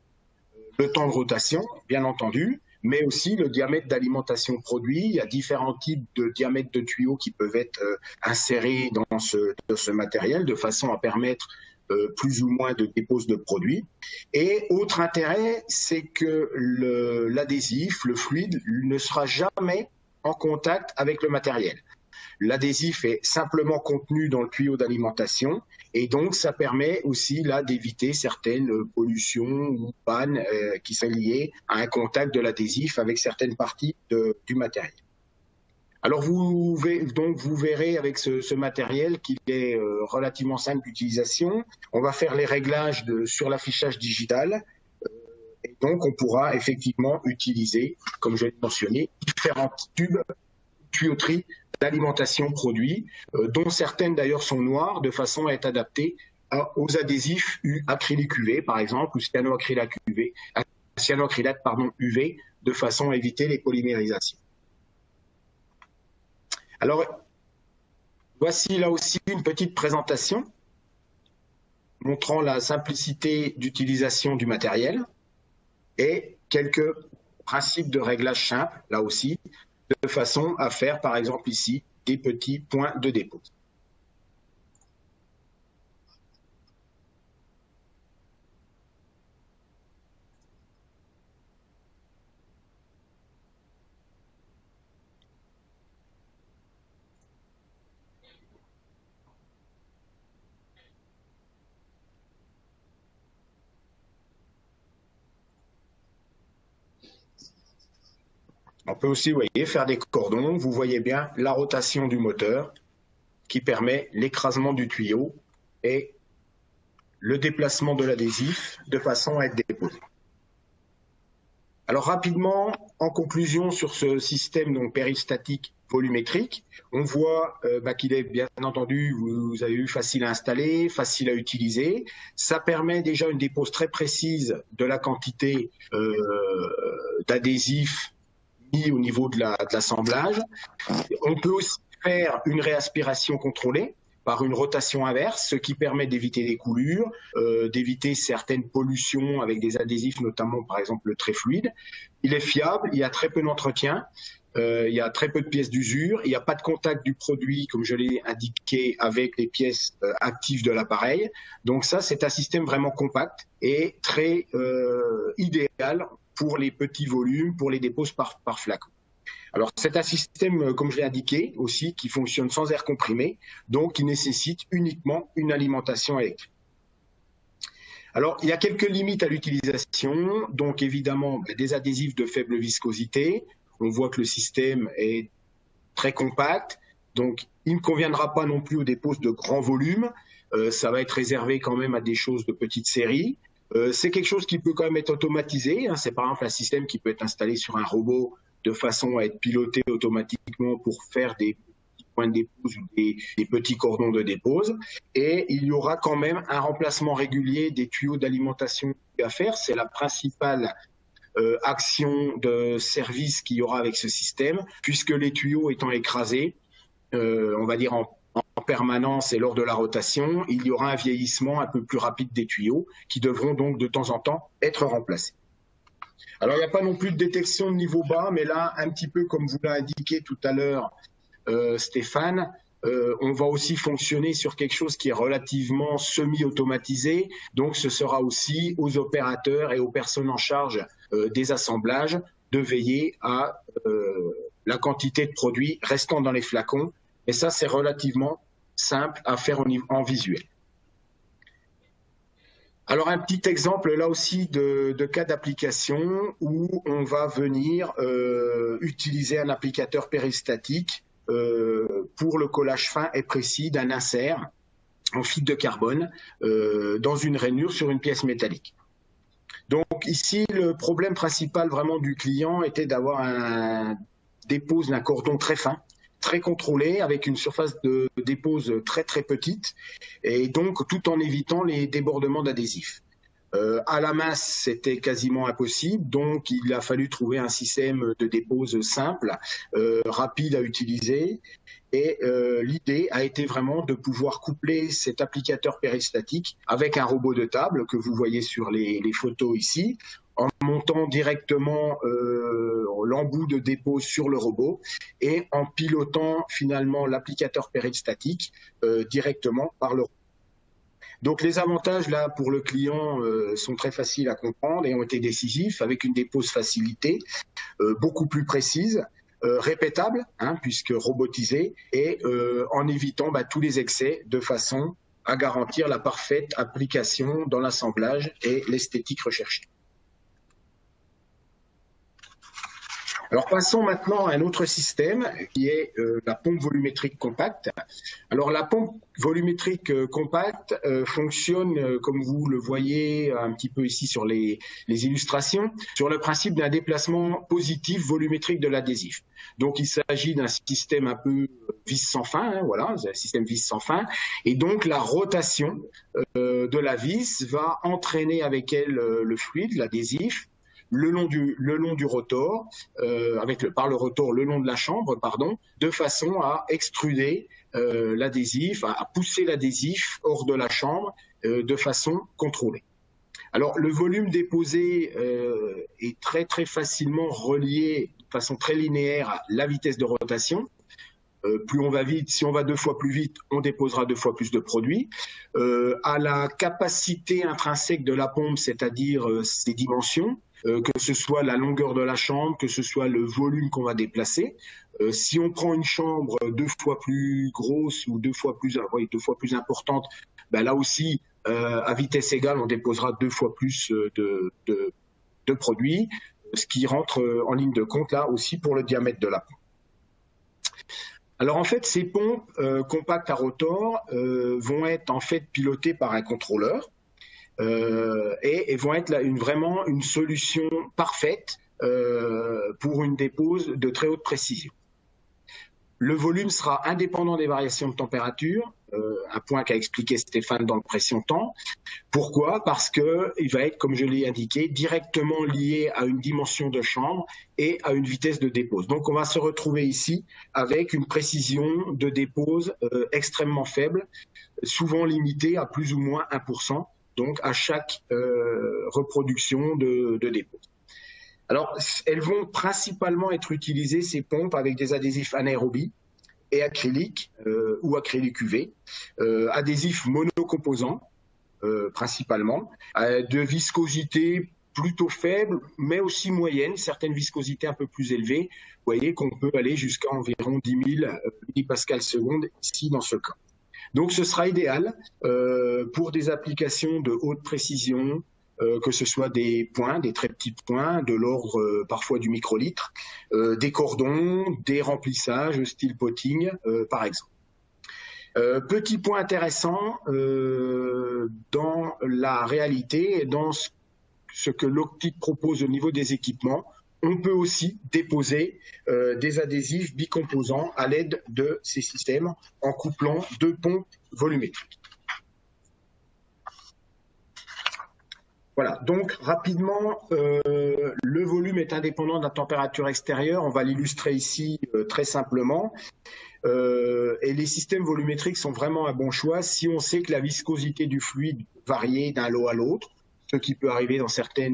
le temps de rotation, bien entendu, mais aussi le diamètre d'alimentation produit. Il y a différents types de diamètres de tuyaux qui peuvent être insérés dans ce matériel de façon à permettre plus ou moins de dépose de produits. Et autre intérêt, c'est que l'adhésif, le fluide, ne sera jamais en contact avec le matériel. L'adhésif est simplement contenu dans le tuyau d'alimentation et donc ça permet aussi là d'éviter certaines pollutions ou pannes qui sont liées à un contact de l'adhésif avec certaines parties du matériel. Alors vous verrez avec ce matériel qu'il est relativement simple d'utilisation. On va faire les réglages sur l'affichage digital et donc on pourra effectivement utiliser, comme je l'ai mentionné, différents tubes tuyauterie d'alimentation produit, dont certaines d'ailleurs sont noires de façon à être adaptées aux adhésifs acrylique UV par exemple ou cyanoacrylate UV de façon à éviter les polymérisations. Alors, voici là aussi une petite présentation montrant la simplicité d'utilisation du matériel et quelques principes de réglage simples, là aussi, de façon à faire, par exemple ici, des petits points de dépôt. On peut aussi, vous voyez, faire des cordons. Vous voyez bien la rotation du moteur qui permet l'écrasement du tuyau et le déplacement de l'adhésif de façon à être déposé. Alors rapidement, en conclusion sur ce système donc péristatique volumétrique, on voit qu'il est bien entendu, vous avez vu, facile à installer, facile à utiliser. Ça permet déjà une dépose très précise de la quantité d'adhésif mis au niveau de l'assemblage. On peut aussi faire une réaspiration contrôlée par une rotation inverse, ce qui permet d'éviter des coulures, d'éviter certaines pollutions avec des adhésifs, notamment par exemple le trait fluide. Il est fiable, il y a très peu d'entretien, il y a très peu de pièces d'usure, il n'y a pas de contact du produit, comme je l'ai indiqué, avec les pièces actives de l'appareil. Donc ça, c'est un système vraiment compact et très idéal pour les petits volumes, pour les déposes par flacon. Alors, c'est un système, comme je l'ai indiqué aussi, qui fonctionne sans air comprimé, donc qui nécessite uniquement une alimentation électrique. Alors, il y a quelques limites à l'utilisation, donc évidemment des adhésifs de faible viscosité. On voit que le système est très compact, donc il ne conviendra pas non plus aux déposes de grands volumes. Ça va être réservé quand même à des choses de petite série. C'est quelque chose qui peut quand même être automatisé. C'est par exemple un système qui peut être installé sur un robot de façon à être piloté automatiquement pour faire des petits points de dépose ou des petits cordons de dépose. Et il y aura quand même un remplacement régulier des tuyaux d'alimentation à faire. C'est la principale action de service qu'il y aura avec ce système, puisque les tuyaux étant écrasés, on va dire en permanence et lors de la rotation, il y aura un vieillissement un peu plus rapide des tuyaux qui devront donc de temps en temps être remplacés. Alors, il n'y a pas non plus de détection de niveau bas, mais là, un petit peu comme vous l'a indiqué tout à l'heure Stéphane, on va aussi fonctionner sur quelque chose qui est relativement semi-automatisé. Donc, ce sera aussi aux opérateurs et aux personnes en charge des assemblages de veiller à la quantité de produits restant dans les flacons. Et ça, c'est relativement simple à faire en visuel. Alors, un petit exemple là aussi de cas d'application où on va venir utiliser un applicateur péristatique pour le collage fin et précis d'un insert en fibre de carbone dans une rainure sur une pièce métallique. Donc ici, le problème principal vraiment du client était d'avoir un dépose d'un cordon très fin, très contrôlé, avec une surface de dépose très très petite, et donc tout en évitant les débordements d'adhésifs. À la masse, c'était quasiment impossible, donc il a fallu trouver un système de dépose simple, rapide à utiliser, et l'idée a été vraiment de pouvoir coupler cet applicateur péristatique avec un robot de table que vous voyez sur les photos ici, en montant directement l'embout de dépôt sur le robot et en pilotant finalement l'applicateur péristatique directement par le robot. Donc les avantages là pour le client sont très faciles à comprendre et ont été décisifs, avec une dépose facilitée, beaucoup plus précise, répétable, puisque robotisée, et en évitant tous les excès, de façon à garantir la parfaite application dans l'assemblage et l'esthétique recherchée. Alors passons maintenant à un autre système qui est la pompe volumétrique compacte. Alors la pompe volumétrique compacte fonctionne, comme vous le voyez un petit peu ici sur les illustrations, sur le principe d'un déplacement positif volumétrique de l'adhésif. Donc il s'agit d'un système un peu vis sans fin, voilà, un système vis sans fin, et donc la rotation de la vis va entraîner avec elle le fluide, l'adhésif, le long du rotor, par le rotor le long de la chambre, pardon, de façon à extruder l'adhésif, à pousser l'adhésif hors de la chambre de façon contrôlée. Alors le volume déposé est très très facilement relié de façon très linéaire à la vitesse de rotation. Plus on va vite, si on va 2 fois plus vite, on déposera 2 fois plus de produits. À la capacité intrinsèque de la pompe, c'est-à-dire ses dimensions, que ce soit la longueur de la chambre, que ce soit le volume qu'on va déplacer. Si on prend une chambre 2 fois plus grosse ou 2 fois plus importante, là aussi, à vitesse égale, on déposera 2 fois plus de produits, ce qui rentre en ligne de compte là aussi pour le diamètre de la pompe. Alors en fait, ces pompes compactes à rotor vont être en fait pilotées par un contrôleur et vont être là vraiment une solution parfaite pour une dépose de très haute précision. Le volume sera indépendant des variations de température, un point qu'a expliqué Stéphane dans le précédent. Pourquoi? Parce qu'il va être, comme je l'ai indiqué, directement lié à une dimension de chambre et à une vitesse de dépose. Donc on va se retrouver ici avec une précision de dépose extrêmement faible, souvent limitée à plus ou moins 1%, donc à chaque reproduction de dépose. Alors, elles vont principalement être utilisées, ces pompes, avec des adhésifs anaérobies et acryliques ou acrylique UV, adhésifs monocomposants principalement, de viscosité plutôt faible, mais aussi moyenne, certaines viscosités un peu plus élevées. Vous voyez qu'on peut aller jusqu'à environ 10 000 millipascales seconde ici dans ce cas. Donc ce sera idéal pour des applications de haute précision, que ce soit des points, des très petits points, de l'ordre parfois du microlitre, des cordons, des remplissages style potting par exemple. Petit point intéressant dans la réalité et dans ce que l'Octit propose au niveau des équipements, on peut aussi déposer des adhésifs bicomposants à l'aide de ces systèmes en couplant 2 pompes volumétriques. Voilà, donc rapidement, le volume est indépendant de la température extérieure. On va l'illustrer ici très simplement. Et les systèmes volumétriques sont vraiment un bon choix si on sait que la viscosité du fluide varie d'un lot à l'autre, ce qui peut arriver dans certains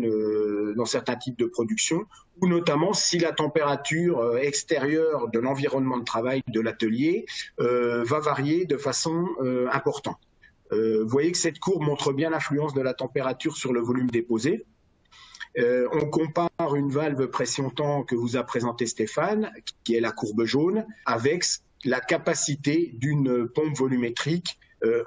types de production, ou notamment si la température extérieure de l'environnement de travail de l'atelier va varier de façon importante. Vous voyez que cette courbe montre bien l'influence de la température sur le volume déposé. On compare une valve pression-temps que vous a présenté Stéphane, qui est la courbe jaune, avec la capacité d'une pompe volumétrique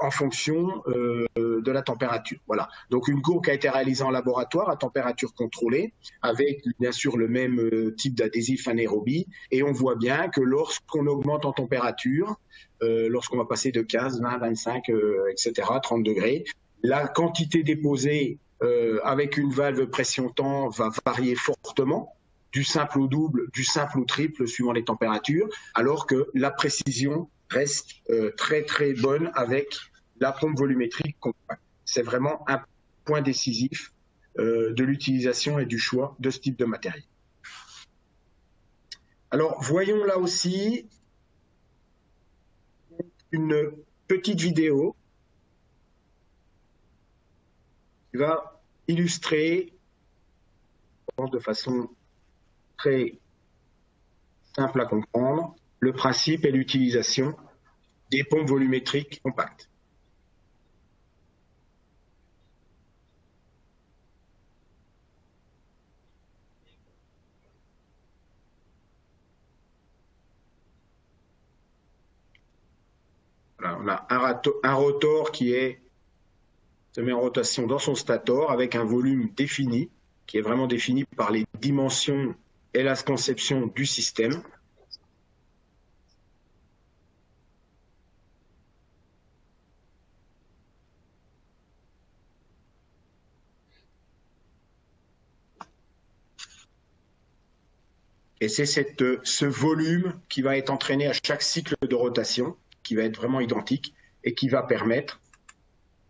en fonction de la température. Voilà. Donc une courbe qui a été réalisée en laboratoire à température contrôlée, avec bien sûr le même type d'adhésif anaérobie, et on voit bien que lorsqu'on augmente en température, lorsqu'on va passer de 15, 20, 25, etc., 30 degrés, la quantité déposée avec une valve pression-temps va varier fortement, du simple au double, du simple au triple, suivant les températures, alors que la précision reste très très bonne avec la pompe volumétrique compacte. C'est vraiment un point décisif de l'utilisation et du choix de ce type de matériel. Alors, voyons là aussi une petite vidéo qui va illustrer de façon très simple à comprendre, le principe et l'utilisation des pompes volumétriques compactes. Voilà, on a un rotor qui se met en rotation dans son stator avec un volume défini, qui est vraiment défini par les dimensions et la conception du système. Et c'est ce volume qui va être entraîné à chaque cycle de rotation, qui va être vraiment identique et qui va permettre,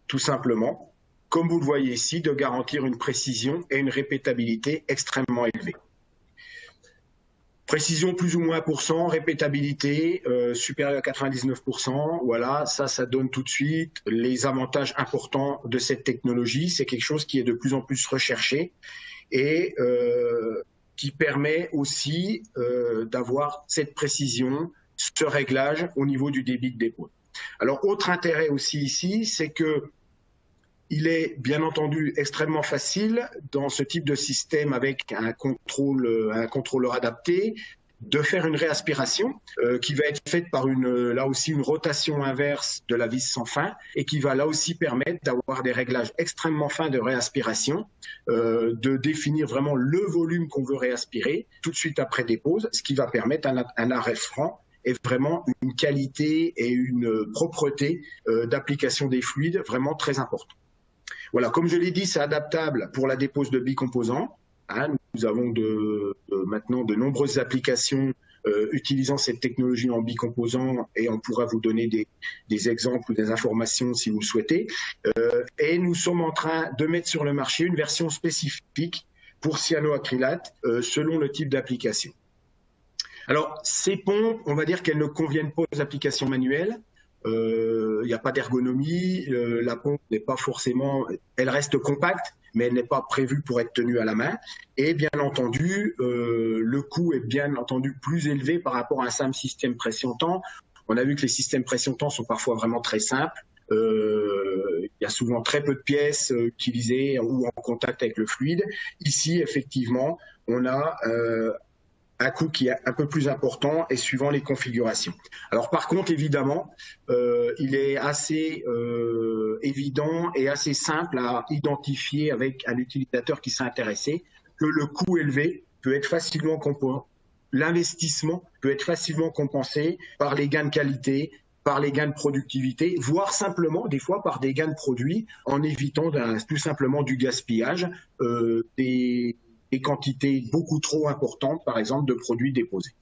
tout simplement, comme vous le voyez ici, de garantir une précision et une répétabilité extrêmement élevée. Précision plus ou moins 1%, répétabilité supérieure à 99%, voilà, ça donne tout de suite les avantages importants de cette technologie. C'est quelque chose qui est de plus en plus recherché et qui permet aussi d'avoir cette précision, ce réglage au niveau du débit de dépôt. Alors, autre intérêt aussi ici, c'est que il est bien entendu extrêmement facile dans ce type de système avec un contrôleur adapté de faire une réaspiration qui va être faite par là aussi une rotation inverse de la vis sans fin et qui va là aussi permettre d'avoir des réglages extrêmement fins de réaspiration, de définir vraiment le volume qu'on veut réaspirer tout de suite après dépose, ce qui va permettre un arrêt franc et vraiment une qualité et une propreté d'application des fluides vraiment très importante. Voilà, comme je l'ai dit, c'est adaptable pour la dépose de bicomposants. Hein, nous avons maintenant de nombreuses applications utilisant cette technologie en bicomposants et on pourra vous donner des exemples ou des informations si vous le souhaitez. Et nous sommes en train de mettre sur le marché une version spécifique pour cyanoacrylate selon le type d'application. Alors, ces pompes, on va dire qu'elles ne conviennent pas aux applications manuelles. Il n'y a pas d'ergonomie, la pompe n'est pas forcément, elle reste compacte, mais elle n'est pas prévue pour être tenue à la main. Et bien entendu, le coût est bien entendu plus élevé par rapport à un simple système pression-temps. On a vu que les systèmes pression-temps sont parfois vraiment très simples. Il y a souvent très peu de pièces utilisées ou en contact avec le fluide. Ici, effectivement, on a un coût qui est un peu plus important et suivant les configurations. Alors par contre, évidemment, il est assez évident et assez simple à identifier avec un utilisateur qui s'est intéressé que le coût élevé peut être facilement compensé, l'investissement peut être facilement compensé par les gains de qualité, par les gains de productivité, voire simplement des fois par des gains de produits en évitant tout simplement du gaspillage, des quantités beaucoup trop importantes, par exemple, de produits déposés.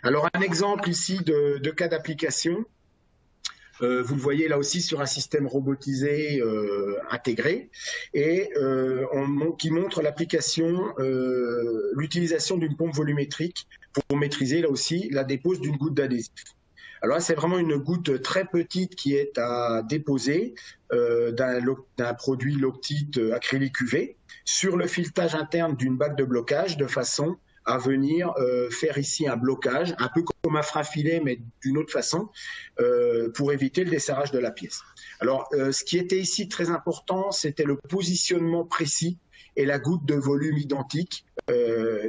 Alors, un exemple ici de cas d'application. Vous le voyez là aussi sur un système robotisé intégré et qui montre l'application, l'utilisation d'une pompe volumétrique pour maîtriser là aussi la dépose d'une goutte d'adhésif. Alors là, c'est vraiment une goutte très petite qui est à déposer d'un produit Loctite acrylique UV sur le filetage interne d'une bague de blocage de façon à venir faire ici un blocage, un peu comme un frein-filet, mais d'une autre façon, pour éviter le desserrage de la pièce. Alors, ce qui était ici très important, c'était le positionnement précis et la goutte de volume identique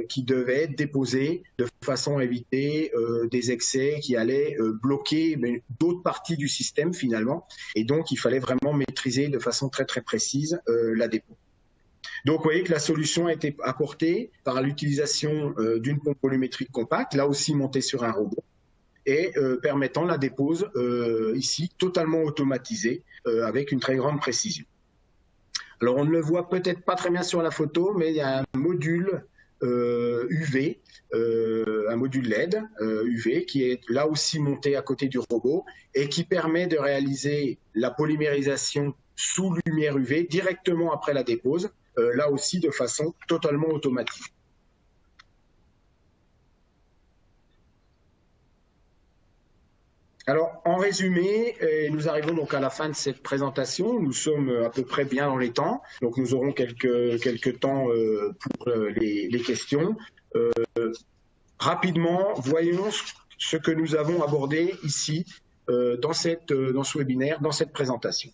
qui devait être déposée de façon à éviter des excès qui allaient bloquer d'autres parties du système finalement. Et donc, il fallait vraiment maîtriser de façon très très précise la dépose. Donc, vous voyez que la solution a été apportée par l'utilisation d'une pompe volumétrique compacte, là aussi montée sur un robot, et permettant la dépose ici totalement automatisée avec une très grande précision. Alors, on ne le voit peut-être pas très bien sur la photo, mais il y a un module UV, un module LED UV qui est là aussi monté à côté du robot et qui permet de réaliser la polymérisation sous lumière UV directement après la dépose, là aussi de façon totalement automatique. Alors, en résumé, nous arrivons donc à la fin de cette présentation. Nous sommes à peu près bien dans les temps, donc nous aurons quelques temps pour les questions. rapidement, voyons ce que nous avons abordé ici dans ce webinaire, dans cette présentation.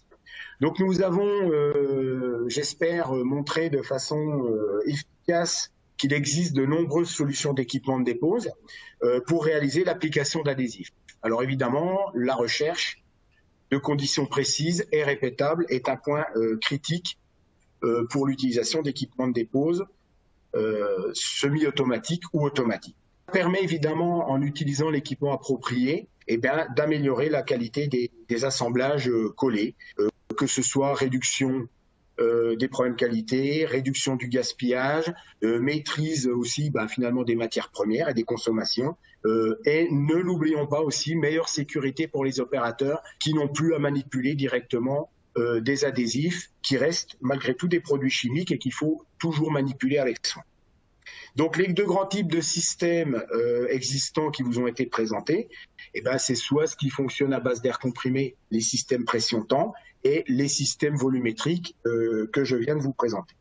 Donc nous avons, j'espère, montré de façon efficace qu'il existe de nombreuses solutions d'équipement de dépose pour réaliser l'application d'adhésifs. Alors évidemment, la recherche de conditions précises et répétables est un point critique pour l'utilisation d'équipements de dépose semi-automatiques ou automatiques. Ça permet évidemment, en utilisant l'équipement approprié, d'améliorer la qualité des assemblages collés, que ce soit réduction des problèmes de qualité, réduction du gaspillage, maîtrise aussi finalement des matières premières et des consommations. Et ne l'oublions pas aussi, meilleure sécurité pour les opérateurs qui n'ont plus à manipuler directement des adhésifs qui restent malgré tout des produits chimiques et qu'il faut toujours manipuler avec soin. Donc les deux grands types de systèmes existants qui vous ont été présentés, c'est soit ce qui fonctionne à base d'air comprimé, les systèmes pression-temps, et les systèmes volumétriques que je viens de vous présenter.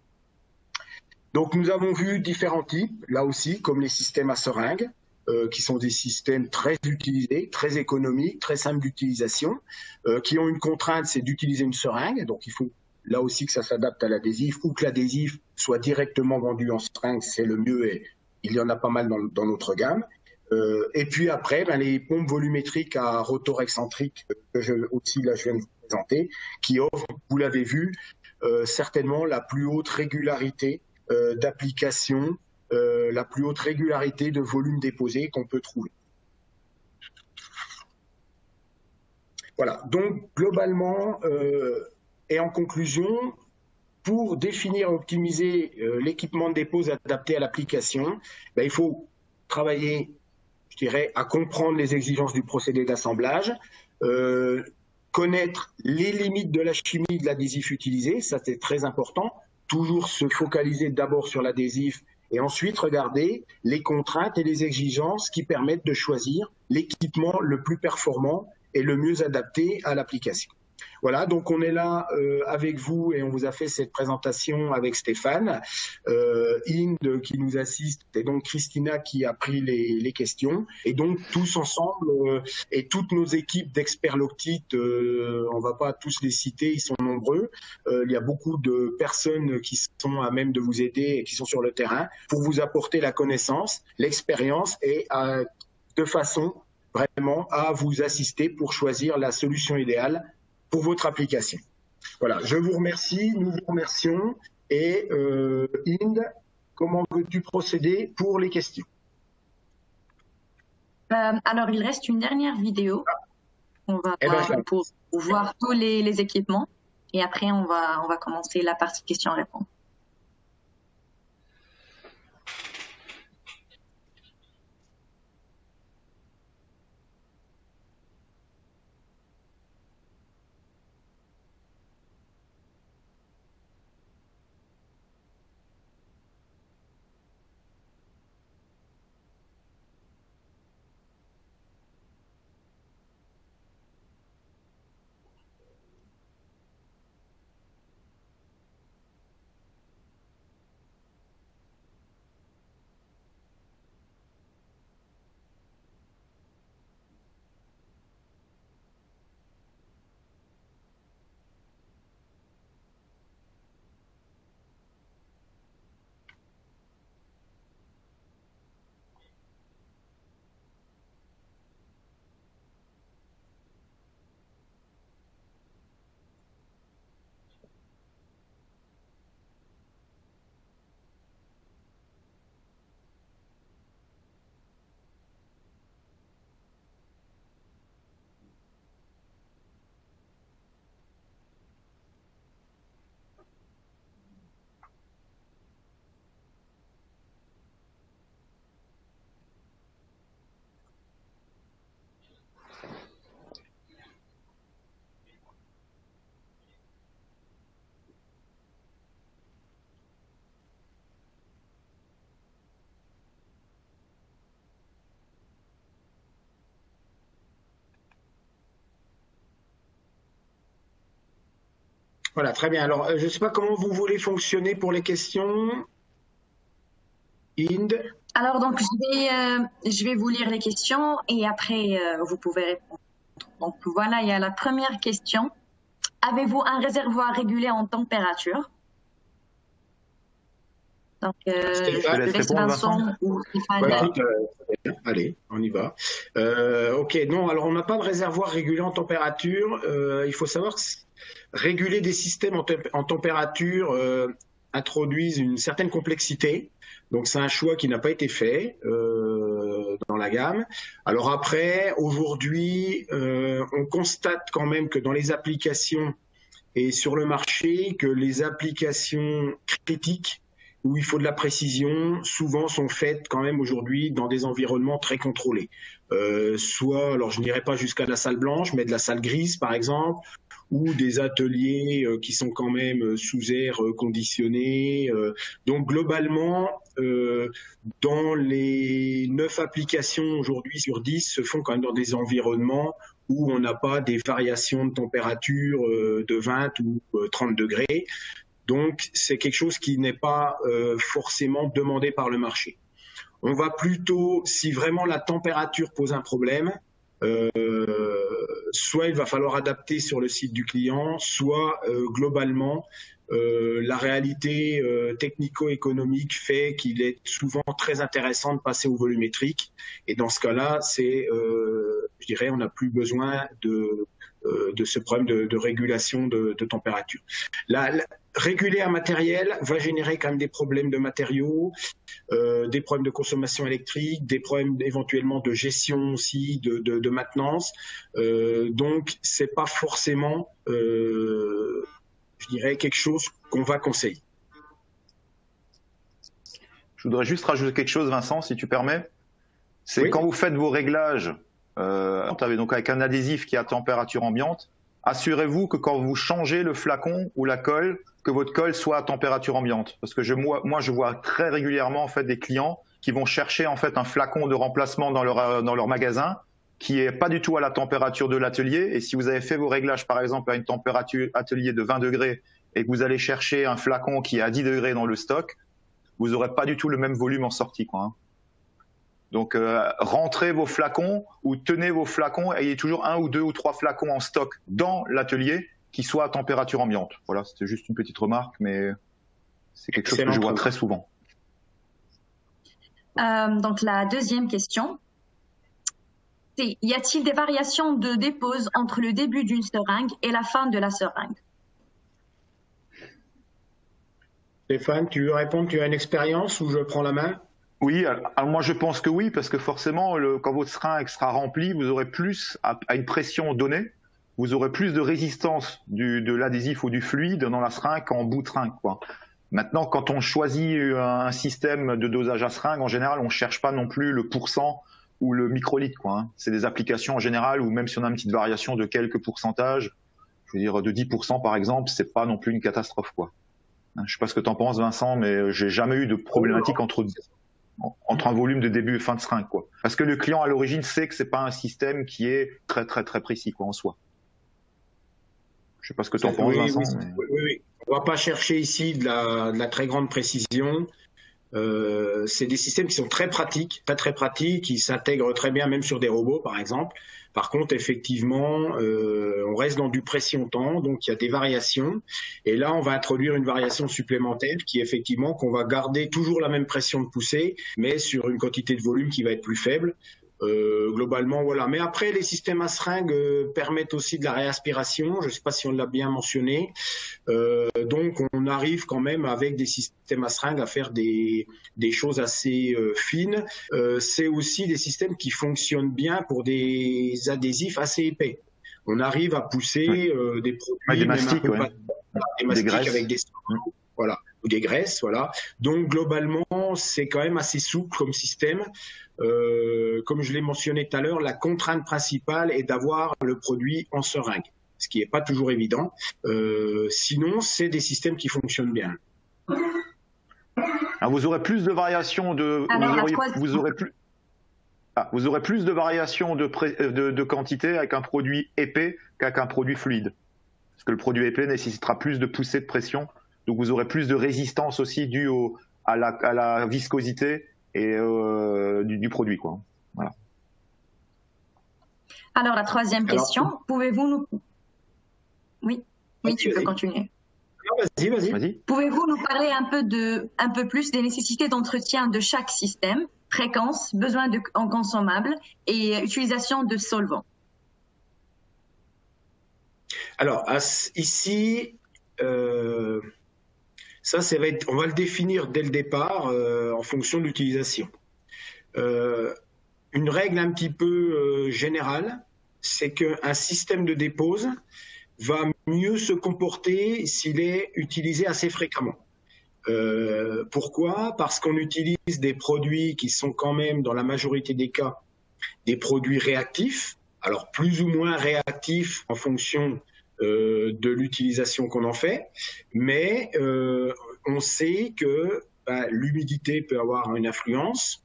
Donc nous avons vu différents types, là aussi, comme les systèmes à seringue, qui sont des systèmes très utilisés, très économiques, très simples d'utilisation, qui ont une contrainte, c'est d'utiliser une seringue, donc il faut là aussi que ça s'adapte à l'adhésif, ou que l'adhésif soit directement vendu en seringue, c'est le mieux, et il y en a pas mal dans notre gamme. Et puis après, les pompes volumétriques à rotor excentrique, que je viens de vous présenter, qui offrent, vous l'avez vu, certainement la plus haute régularité d'application, la plus haute régularité de volume déposé qu'on peut trouver. Voilà, donc globalement, et en conclusion, pour définir et optimiser l'équipement de dépose adapté à l'application, il faut travailler, je dirais, à comprendre les exigences du procédé d'assemblage, connaître les limites de la chimie de l'adhésif utilisé, ça c'est très important, toujours se focaliser d'abord sur l'adhésif et ensuite regarder les contraintes et les exigences qui permettent de choisir l'équipement le plus performant et le mieux adapté à l'application. Voilà, donc on est là avec vous et on vous a fait cette présentation avec Stéphane, Inde qui nous assiste et donc Christina qui a pris les questions. Et donc tous ensemble et toutes nos équipes d'experts Loctite, on ne va pas tous les citer, ils sont nombreux. Il y a beaucoup de personnes qui sont à même de vous aider et qui sont sur le terrain pour vous apporter la connaissance, l'expérience et de façon vraiment à vous assister pour choisir la solution idéale pour votre application. Voilà, je vous remercie, nous vous remercions. Et Inde, comment veux-tu procéder pour les questions? Alors, il reste une dernière vidéo pour voir tous les équipements. Et après, on va commencer la partie questions-réponses. Voilà, très bien. Alors, je ne sais pas comment vous voulez fonctionner pour les questions. Inde? Alors, donc, je vais vous lire les questions et après, vous pouvez répondre. Donc, voilà, il y a la première question. Avez-vous un réservoir régulé en température? Donc, Stéphane, je laisse Vincent ou Stéphane. Bah, écoute, allez, on y va. Ok, non, alors on n'a pas de réservoir régulé en température. Il faut savoir que réguler des systèmes en température introduisent une certaine complexité. Donc c'est un choix qui n'a pas été fait dans la gamme. Alors après, aujourd'hui, on constate quand même que dans les applications et sur le marché, que les applications critiques où il faut de la précision, souvent sont faites quand même aujourd'hui dans des environnements très contrôlés. Soit, alors je n'irai pas jusqu'à la salle blanche, mais de la salle grise par exemple, ou des ateliers qui sont quand même sous air conditionné. Donc globalement, dans les 9 applications aujourd'hui sur 10 se font quand même dans des environnements où on n'a pas des variations de température de 20 ou 30 degrés. Donc, c'est quelque chose qui n'est pas forcément demandé par le marché. On va plutôt, si vraiment la température pose un problème, soit il va falloir adapter sur le site du client, soit globalement, la réalité technico-économique fait qu'il est souvent très intéressant de passer au volumétrique. Et dans ce cas-là, je dirais, on n'a plus besoin de ce problème de régulation de température. Réguler un matériel va générer quand même des problèmes de matériaux, des problèmes de consommation électrique, des problèmes éventuellement de gestion aussi, de maintenance. Donc, c'est pas forcément, je dirais, quelque chose qu'on va conseiller. Je voudrais juste rajouter quelque chose, Vincent, si tu permets. C'est oui. Quand vous faites vos réglages, donc avec un adhésif qui est à température ambiante, assurez-vous que quand vous changez le flacon ou la colle, que votre colle soit à température ambiante. Parce que moi, je vois très régulièrement en fait des clients qui vont chercher en fait un flacon de remplacement dans leur magasin qui est pas du tout à la température de l'atelier. Et si vous avez fait vos réglages par exemple à une température atelier de 20 degrés et que vous allez chercher un flacon qui est à 10 degrés dans le stock, vous n'aurez pas du tout le même volume en sortie, quoi, hein. Donc, rentrez vos flacons ou tenez vos flacons, ayez toujours 1 ou 2 ou 3 flacons en stock dans l'atelier qui soient à température ambiante. Voilà, c'était juste une petite remarque, mais c'est quelque chose que je vois très souvent. Donc, la deuxième question, c'est y a-t-il des variations de dépose entre le début d'une seringue et la fin de la seringue? Stéphane, tu veux répondre? Tu as une expérience ou je prends la main? Oui, alors moi je pense que oui, parce que forcément, quand votre seringue sera remplie, vous aurez plus, à une pression donnée, vous aurez plus de résistance de l'adhésif ou du fluide dans la seringue qu'en bout de seringue, quoi. Maintenant, quand on choisit un système de dosage à seringue, en général, on ne cherche pas non plus le pourcent ou le microlitre, quoi, hein. C'est des applications en général où même si on a une petite variation de quelques pourcentages, je veux dire de 10% par exemple, c'est pas non plus une catastrophe, quoi. Je ne sais pas ce que tu en penses, Vincent, mais j'ai jamais eu de problématique entre un volume de début et fin de seringue, quoi. Parce que le client à l'origine sait que c'est pas un système qui est très très très précis, quoi, en soi. Je sais pas ce que tu en penses, Vincent. Oui. On va pas chercher ici de la très grande précision. C'est des systèmes qui sont très pratiques, très pratiques, qui s'intègrent très bien même sur des robots, par exemple. Par contre, effectivement, on reste dans du pression-temps, donc il y a des variations. Et là, on va introduire une variation supplémentaire qui est effectivement qu'on va garder toujours la même pression de poussée, mais sur une quantité de volume qui va être plus faible. Globalement, voilà. Mais après, les systèmes à seringue permettent aussi de la réaspiration. Je ne sais pas si on l'a bien mentionné. Donc, on arrive quand même avec des systèmes à seringue à faire des choses assez fines. C'est aussi des systèmes qui fonctionnent bien pour des adhésifs assez épais. On arrive à pousser des produits, des mastiques, des mastiques avec des voilà, ou des graisses, voilà. Donc globalement, c'est quand même assez souple comme système. Comme je l'ai mentionné tout à l'heure, la contrainte principale est d'avoir le produit en seringue, ce qui n'est pas toujours évident. Sinon, c'est des systèmes qui fonctionnent bien. Alors vous aurez plus de variations vous aurez plus de variations de quantité avec un produit épais qu'avec un produit fluide. Parce que le produit épais nécessitera plus de poussée de pression. Donc vous aurez plus de résistance aussi due à la viscosité et du produit, quoi. Voilà. Alors, la troisième question, pouvez-vous nous... Oui, tu peux continuer. Vas-y. Pouvez-vous nous parler un peu plus des nécessités d'entretien de chaque système, fréquence, besoin en consommables et utilisation de solvants? Alors, ici, ça va être, on va le définir dès le départ en fonction de l'utilisation. Une règle un petit peu générale, c'est qu'un système de dépose va mieux se comporter s'il est utilisé assez fréquemment. Pourquoi? Parce qu'on utilise des produits qui sont quand même, dans la majorité des cas, des produits réactifs, alors plus ou moins réactifs en fonction de l'utilisation qu'on en fait, mais on sait que l'humidité peut avoir une influence.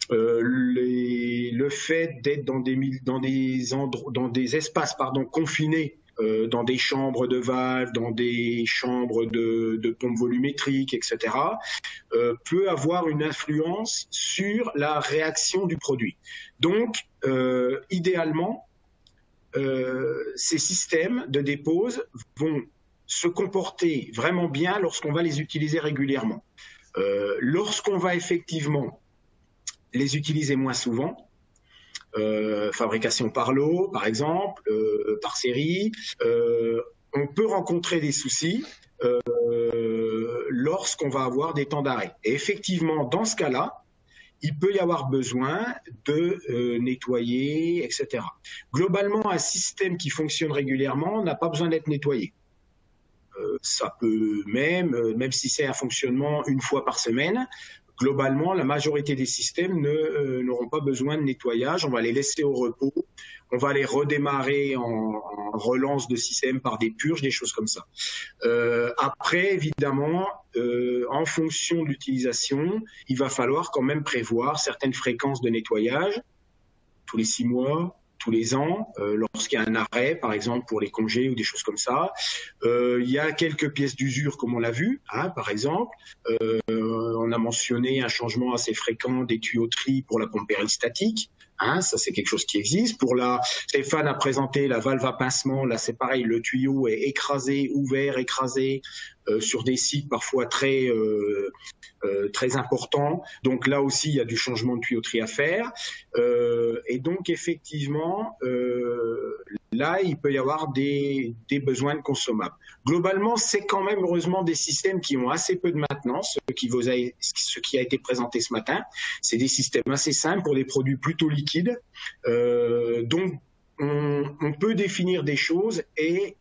Le fait d'être dans des espaces confinés, dans des chambres de valves, dans des chambres de pompes volumétriques, etc., peut avoir une influence sur la réaction du produit. Donc, idéalement, ces systèmes de dépose vont se comporter vraiment bien lorsqu'on va les utiliser régulièrement. Lorsqu'on va effectivement les utiliser moins souvent, fabrication par lot, par exemple, par série, on peut rencontrer des soucis lorsqu'on va avoir des temps d'arrêt. Et effectivement, dans ce cas-là, il peut y avoir besoin de nettoyer, etc. Globalement, un système qui fonctionne régulièrement n'a pas besoin d'être nettoyé. Ça peut même si c'est un fonctionnement une fois par semaine, globalement, la majorité des systèmes n'auront pas besoin de nettoyage. On va les laisser au repos. On va les redémarrer en relance de système par des purges, des choses comme ça. Après, évidemment, en fonction de l'utilisation, il va falloir quand même prévoir certaines fréquences de nettoyage, tous les 6 mois, tous les ans, lorsqu'il y a un arrêt, par exemple pour les congés ou des choses comme ça. Il y a quelques pièces d'usure, comme on l'a vu, par exemple. On a mentionné un changement assez fréquent des tuyauteries pour la pompe péristatique. Ça, c'est quelque chose qui existe. Stéphane a présenté la valve à pincement. Là, c'est pareil, le tuyau est écrasé, ouvert, écrasé, sur des sites parfois très importants. Donc là aussi, il y a du changement de tuyauterie à faire. Et donc, effectivement, là, il peut y avoir des besoins de consommables. Globalement, c'est quand même heureusement des systèmes qui ont assez peu de maintenance, ce qui a été présenté ce matin. C'est des systèmes assez simples pour des produits plutôt liquides. Donc, on peut définir des choses et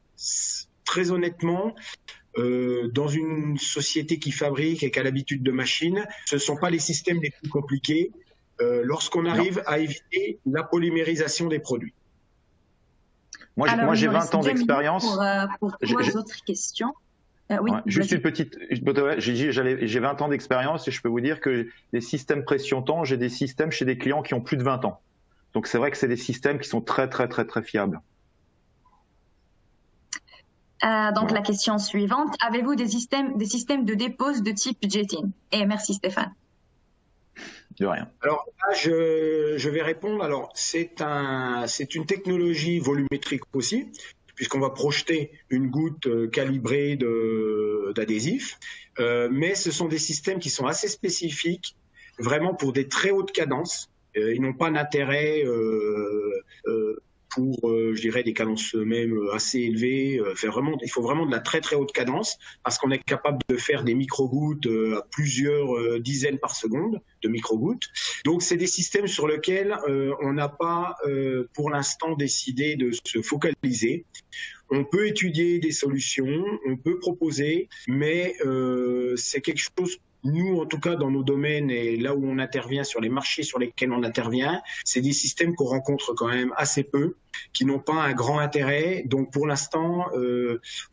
très honnêtement, dans une société qui fabrique et qui a l'habitude de machines, ce ne sont pas les systèmes les plus compliqués lorsqu'on arrive à éviter la polymérisation des produits. Moi, j'ai 20 ans d'expérience. Pour 3 autres questions. Oui, juste une petite. J'ai 20 ans d'expérience et je peux vous dire que les systèmes pression-temps, j'ai des systèmes chez des clients qui ont plus de 20 ans. Donc c'est vrai que c'est des systèmes qui sont très, très, très, très fiables. Donc la question suivante, avez-vous des systèmes de dépose de type jetting? Et merci Stéphane. De rien. Alors là, je vais répondre. Alors c'est une technologie volumétrique aussi, puisqu'on va projeter une goutte calibrée d'adhésif, mais ce sont des systèmes qui sont assez spécifiques, vraiment pour des très hautes cadences. Ils n'ont pas d'intérêt pour, je dirais, des cadences même assez élevées. Il faut vraiment de la très très haute cadence parce qu'on est capable de faire des micro-gouttes à plusieurs dizaines par seconde de micro-gouttes. Donc c'est des systèmes sur lesquels on n'a pas pour l'instant décidé de se focaliser. On peut étudier des solutions, on peut proposer, mais c'est quelque chose. Nous, en tout cas, dans nos domaines et là où on intervient, sur les marchés sur lesquels on intervient, c'est des systèmes qu'on rencontre quand même assez peu, qui n'ont pas un grand intérêt. Donc, pour l'instant,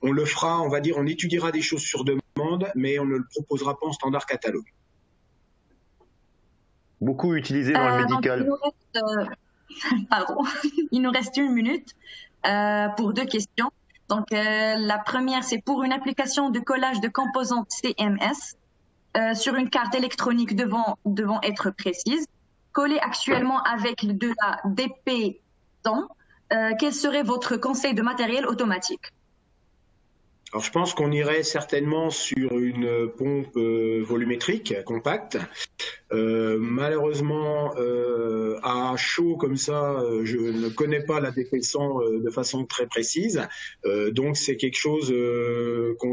on le fera, on va dire, on étudiera des choses sur demande, mais on ne le proposera pas en standard catalogue. Beaucoup utilisé dans le médical. Il nous reste 1 minute pour 2 questions. Donc, la première, c'est pour une application de collage de composantes CMS. sur une carte électronique devant être précise, collée actuellement avec de la DP temps. Quel serait votre conseil de matériel automatique? Alors, je pense qu'on irait certainement sur une pompe volumétrique compacte. Malheureusement, à chaud comme ça, je ne connais pas la DP100 de façon très précise. Donc, c'est quelque chose.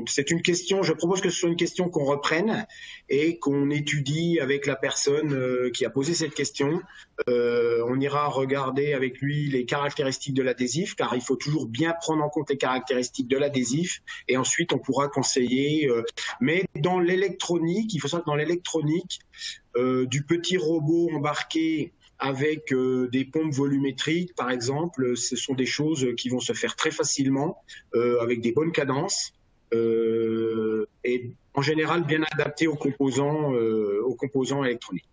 C'est une question. Je propose que ce soit une question qu'on reprenne et qu'on étudie avec la personne qui a posé cette question. On ira regarder avec lui les caractéristiques de l'adhésif, car il faut toujours bien prendre en compte les caractéristiques de l'adhésif. Et ensuite, on pourra conseiller. Mais dans l'électronique, il faut savoir que dans l'électronique, du petit robot embarqué avec des pompes volumétriques, par exemple, ce sont des choses qui vont se faire très facilement, avec des bonnes cadences, et en général bien adaptées aux composants électroniques.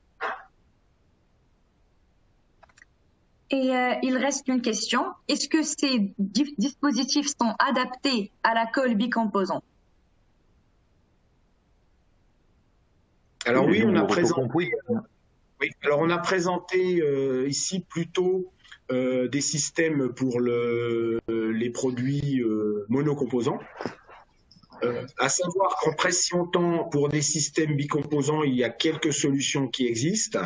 Et il reste une question. Est-ce que ces dispositifs sont adaptés à la colle bicomposant? Alors oui, on a présenté ici plutôt des systèmes pour les produits monocomposants. À savoir qu'en pression temps, pour des systèmes bicomposants, il y a quelques solutions qui existent.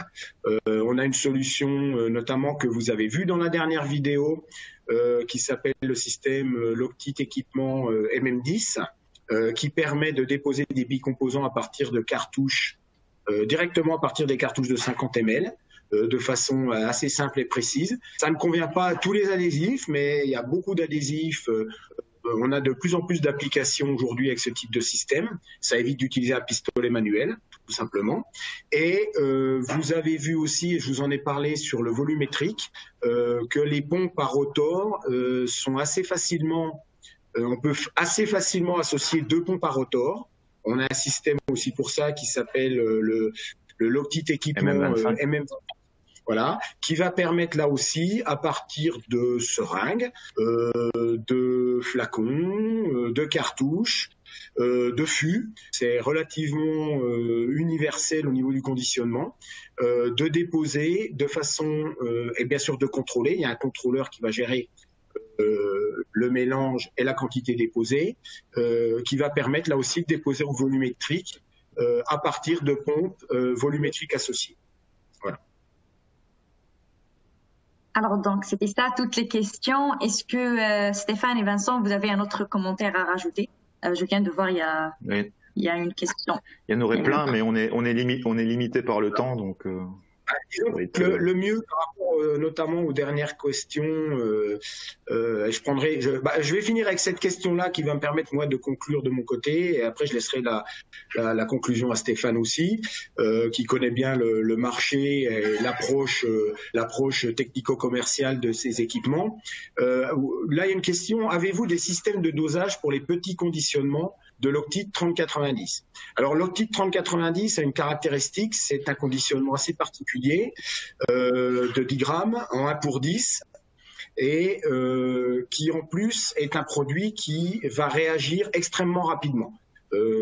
On a une solution notamment que vous avez vue dans la dernière vidéo, qui s'appelle le système Loctite équipement MM10, qui permet de déposer des bicomposants à partir de cartouches, directement à partir des cartouches de 50 ml, de façon assez simple et précise. Ça ne convient pas à tous les adhésifs, mais il y a beaucoup d'adhésifs. On a de plus en plus d'applications aujourd'hui avec ce type de système. Ça évite d'utiliser un pistolet manuel, tout simplement. Et vous avez vu aussi, et je vous en ai parlé sur le volumétrique, que les pompes à rotor sont assez facilement... on peut assez facilement associer deux pompes à rotor. On a un système aussi pour ça qui s'appelle le Loctite équipement MM25. Voilà, qui va permettre là aussi, à partir de seringues, de flacons, de cartouches, de fûts, c'est relativement universel au niveau du conditionnement, de déposer de façon, et bien sûr de contrôler. Il y a un contrôleur qui va gérer le mélange et la quantité déposée, qui va permettre là aussi de déposer au volumétrique à partir de pompes volumétriques associées. Voilà. Alors, donc, c'était ça, toutes les questions. Est-ce que Stéphane et Vincent, vous avez un autre commentaire à rajouter? Je viens de voir, il y a une question. Il y en aurait plein, mais on est limité par le temps, donc... Le mieux par rapport notamment aux dernières questions, je vais finir avec cette question-là qui va me permettre moi de conclure de mon côté, et après je laisserai la conclusion à Stéphane aussi, qui connaît bien le marché et l'approche technico-commerciale de ces équipements. Là il y a une question: avez-vous des systèmes de dosage pour les petits conditionnements de Loctite 3090? Alors Loctite 3090 a une caractéristique, c'est un conditionnement assez particulier de 10 grammes en 1/10, et qui en plus est un produit qui va réagir extrêmement rapidement,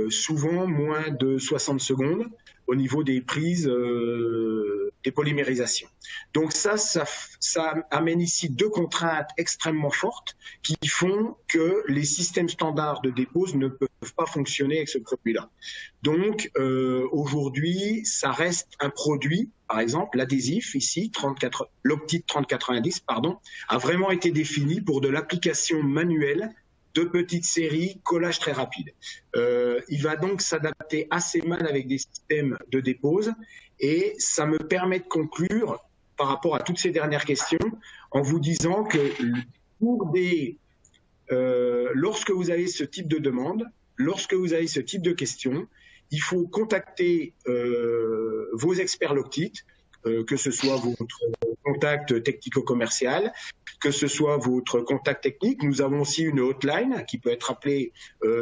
souvent moins de 60 secondes au niveau des prises des polymérisations. Donc ça amène ici deux contraintes extrêmement fortes qui font que les systèmes standards de dépose ne peuvent pas fonctionner avec ce produit-là. Donc aujourd'hui, ça reste un produit, par exemple, l'adhésif ici, Loctite 3090, pardon, a vraiment été défini pour de l'application manuelle de petites séries, collage très rapide. Il va donc s'adapter assez mal avec des systèmes de dépose, et ça me permet de conclure par rapport à toutes ces dernières questions en vous disant que lorsque vous avez ce type de demande, lorsque vous avez ce type de questions, il faut contacter vos experts Loctite, que ce soit votre contact technico-commercial, que ce soit votre contact technique. Nous avons aussi une hotline qui peut être appelée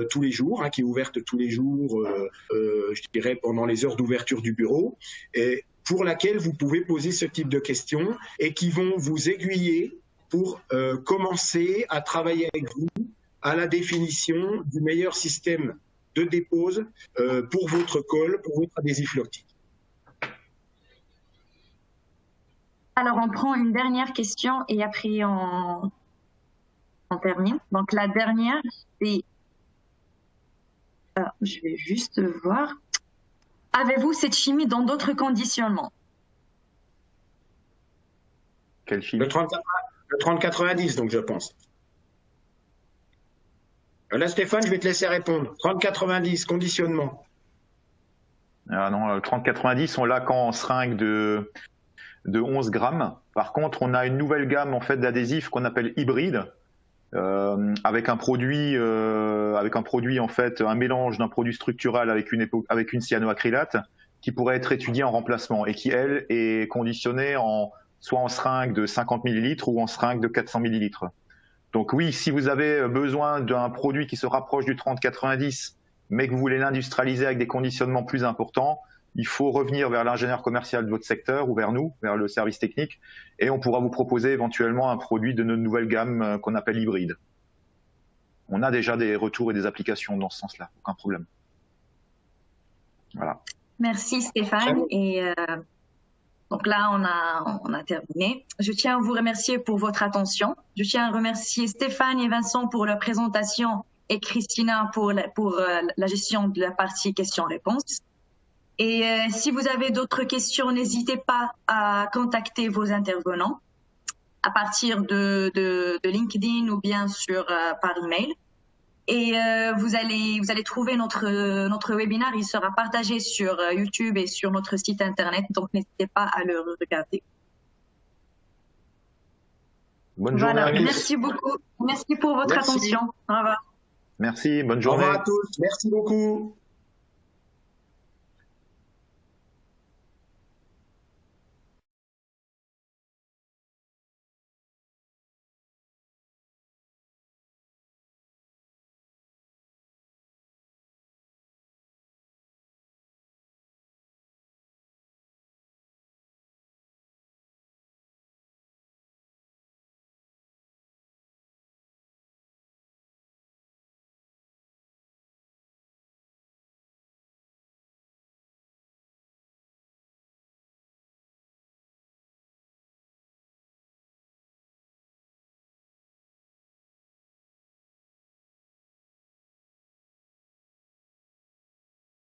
tous les jours, qui est ouverte tous les jours, je dirais pendant les heures d'ouverture du bureau, et pour laquelle vous pouvez poser ce type de questions et qui vont vous aiguiller pour commencer à travailler avec vous à la définition du meilleur système de dépose pour votre colle, pour votre adhésif lactique. Alors, on prend une dernière question et après on termine. Donc, la dernière, c'est... je vais juste voir. Avez-vous cette chimie dans d'autres conditionnements? Quelle chimie? Le 3090, donc je pense. Là, Stéphane, je vais te laisser répondre. 3090, conditionnement. Ah non, le 3090, on l'a qu'en seringue de 11 grammes. Par contre, on a une nouvelle gamme en fait d'adhésifs qu'on appelle hybride, avec un produit en fait, un mélange d'un produit structural avec une cyanoacrylate qui pourrait être étudié en remplacement et qui, elle, est conditionnée soit en seringue de 50 ml ou en seringue de 400 ml. Donc oui, si vous avez besoin d'un produit qui se rapproche du 30-90, mais que vous voulez l'industrialiser avec des conditionnements plus importants, il faut revenir vers l'ingénieur commercial de votre secteur ou vers nous, vers le service technique, et on pourra vous proposer éventuellement un produit de notre nouvelle gamme qu'on appelle hybride. On a déjà des retours et des applications dans ce sens-là, aucun problème. Voilà. Merci Stéphane. Et donc là, on a terminé. Je tiens à vous remercier pour votre attention. Je tiens à remercier Stéphane et Vincent pour leur présentation et Christina pour la gestion de la partie questions-réponses. Et si vous avez d'autres questions, n'hésitez pas à contacter vos intervenants à partir de LinkedIn ou bien par email. Et vous allez trouver notre webinaire. Il sera partagé sur YouTube et sur notre site internet. Donc, n'hésitez pas à le regarder. Bonne journée à tous. Merci beaucoup. Merci pour votre attention. Au revoir. Merci, bonne journée. Au revoir à tous. Merci beaucoup.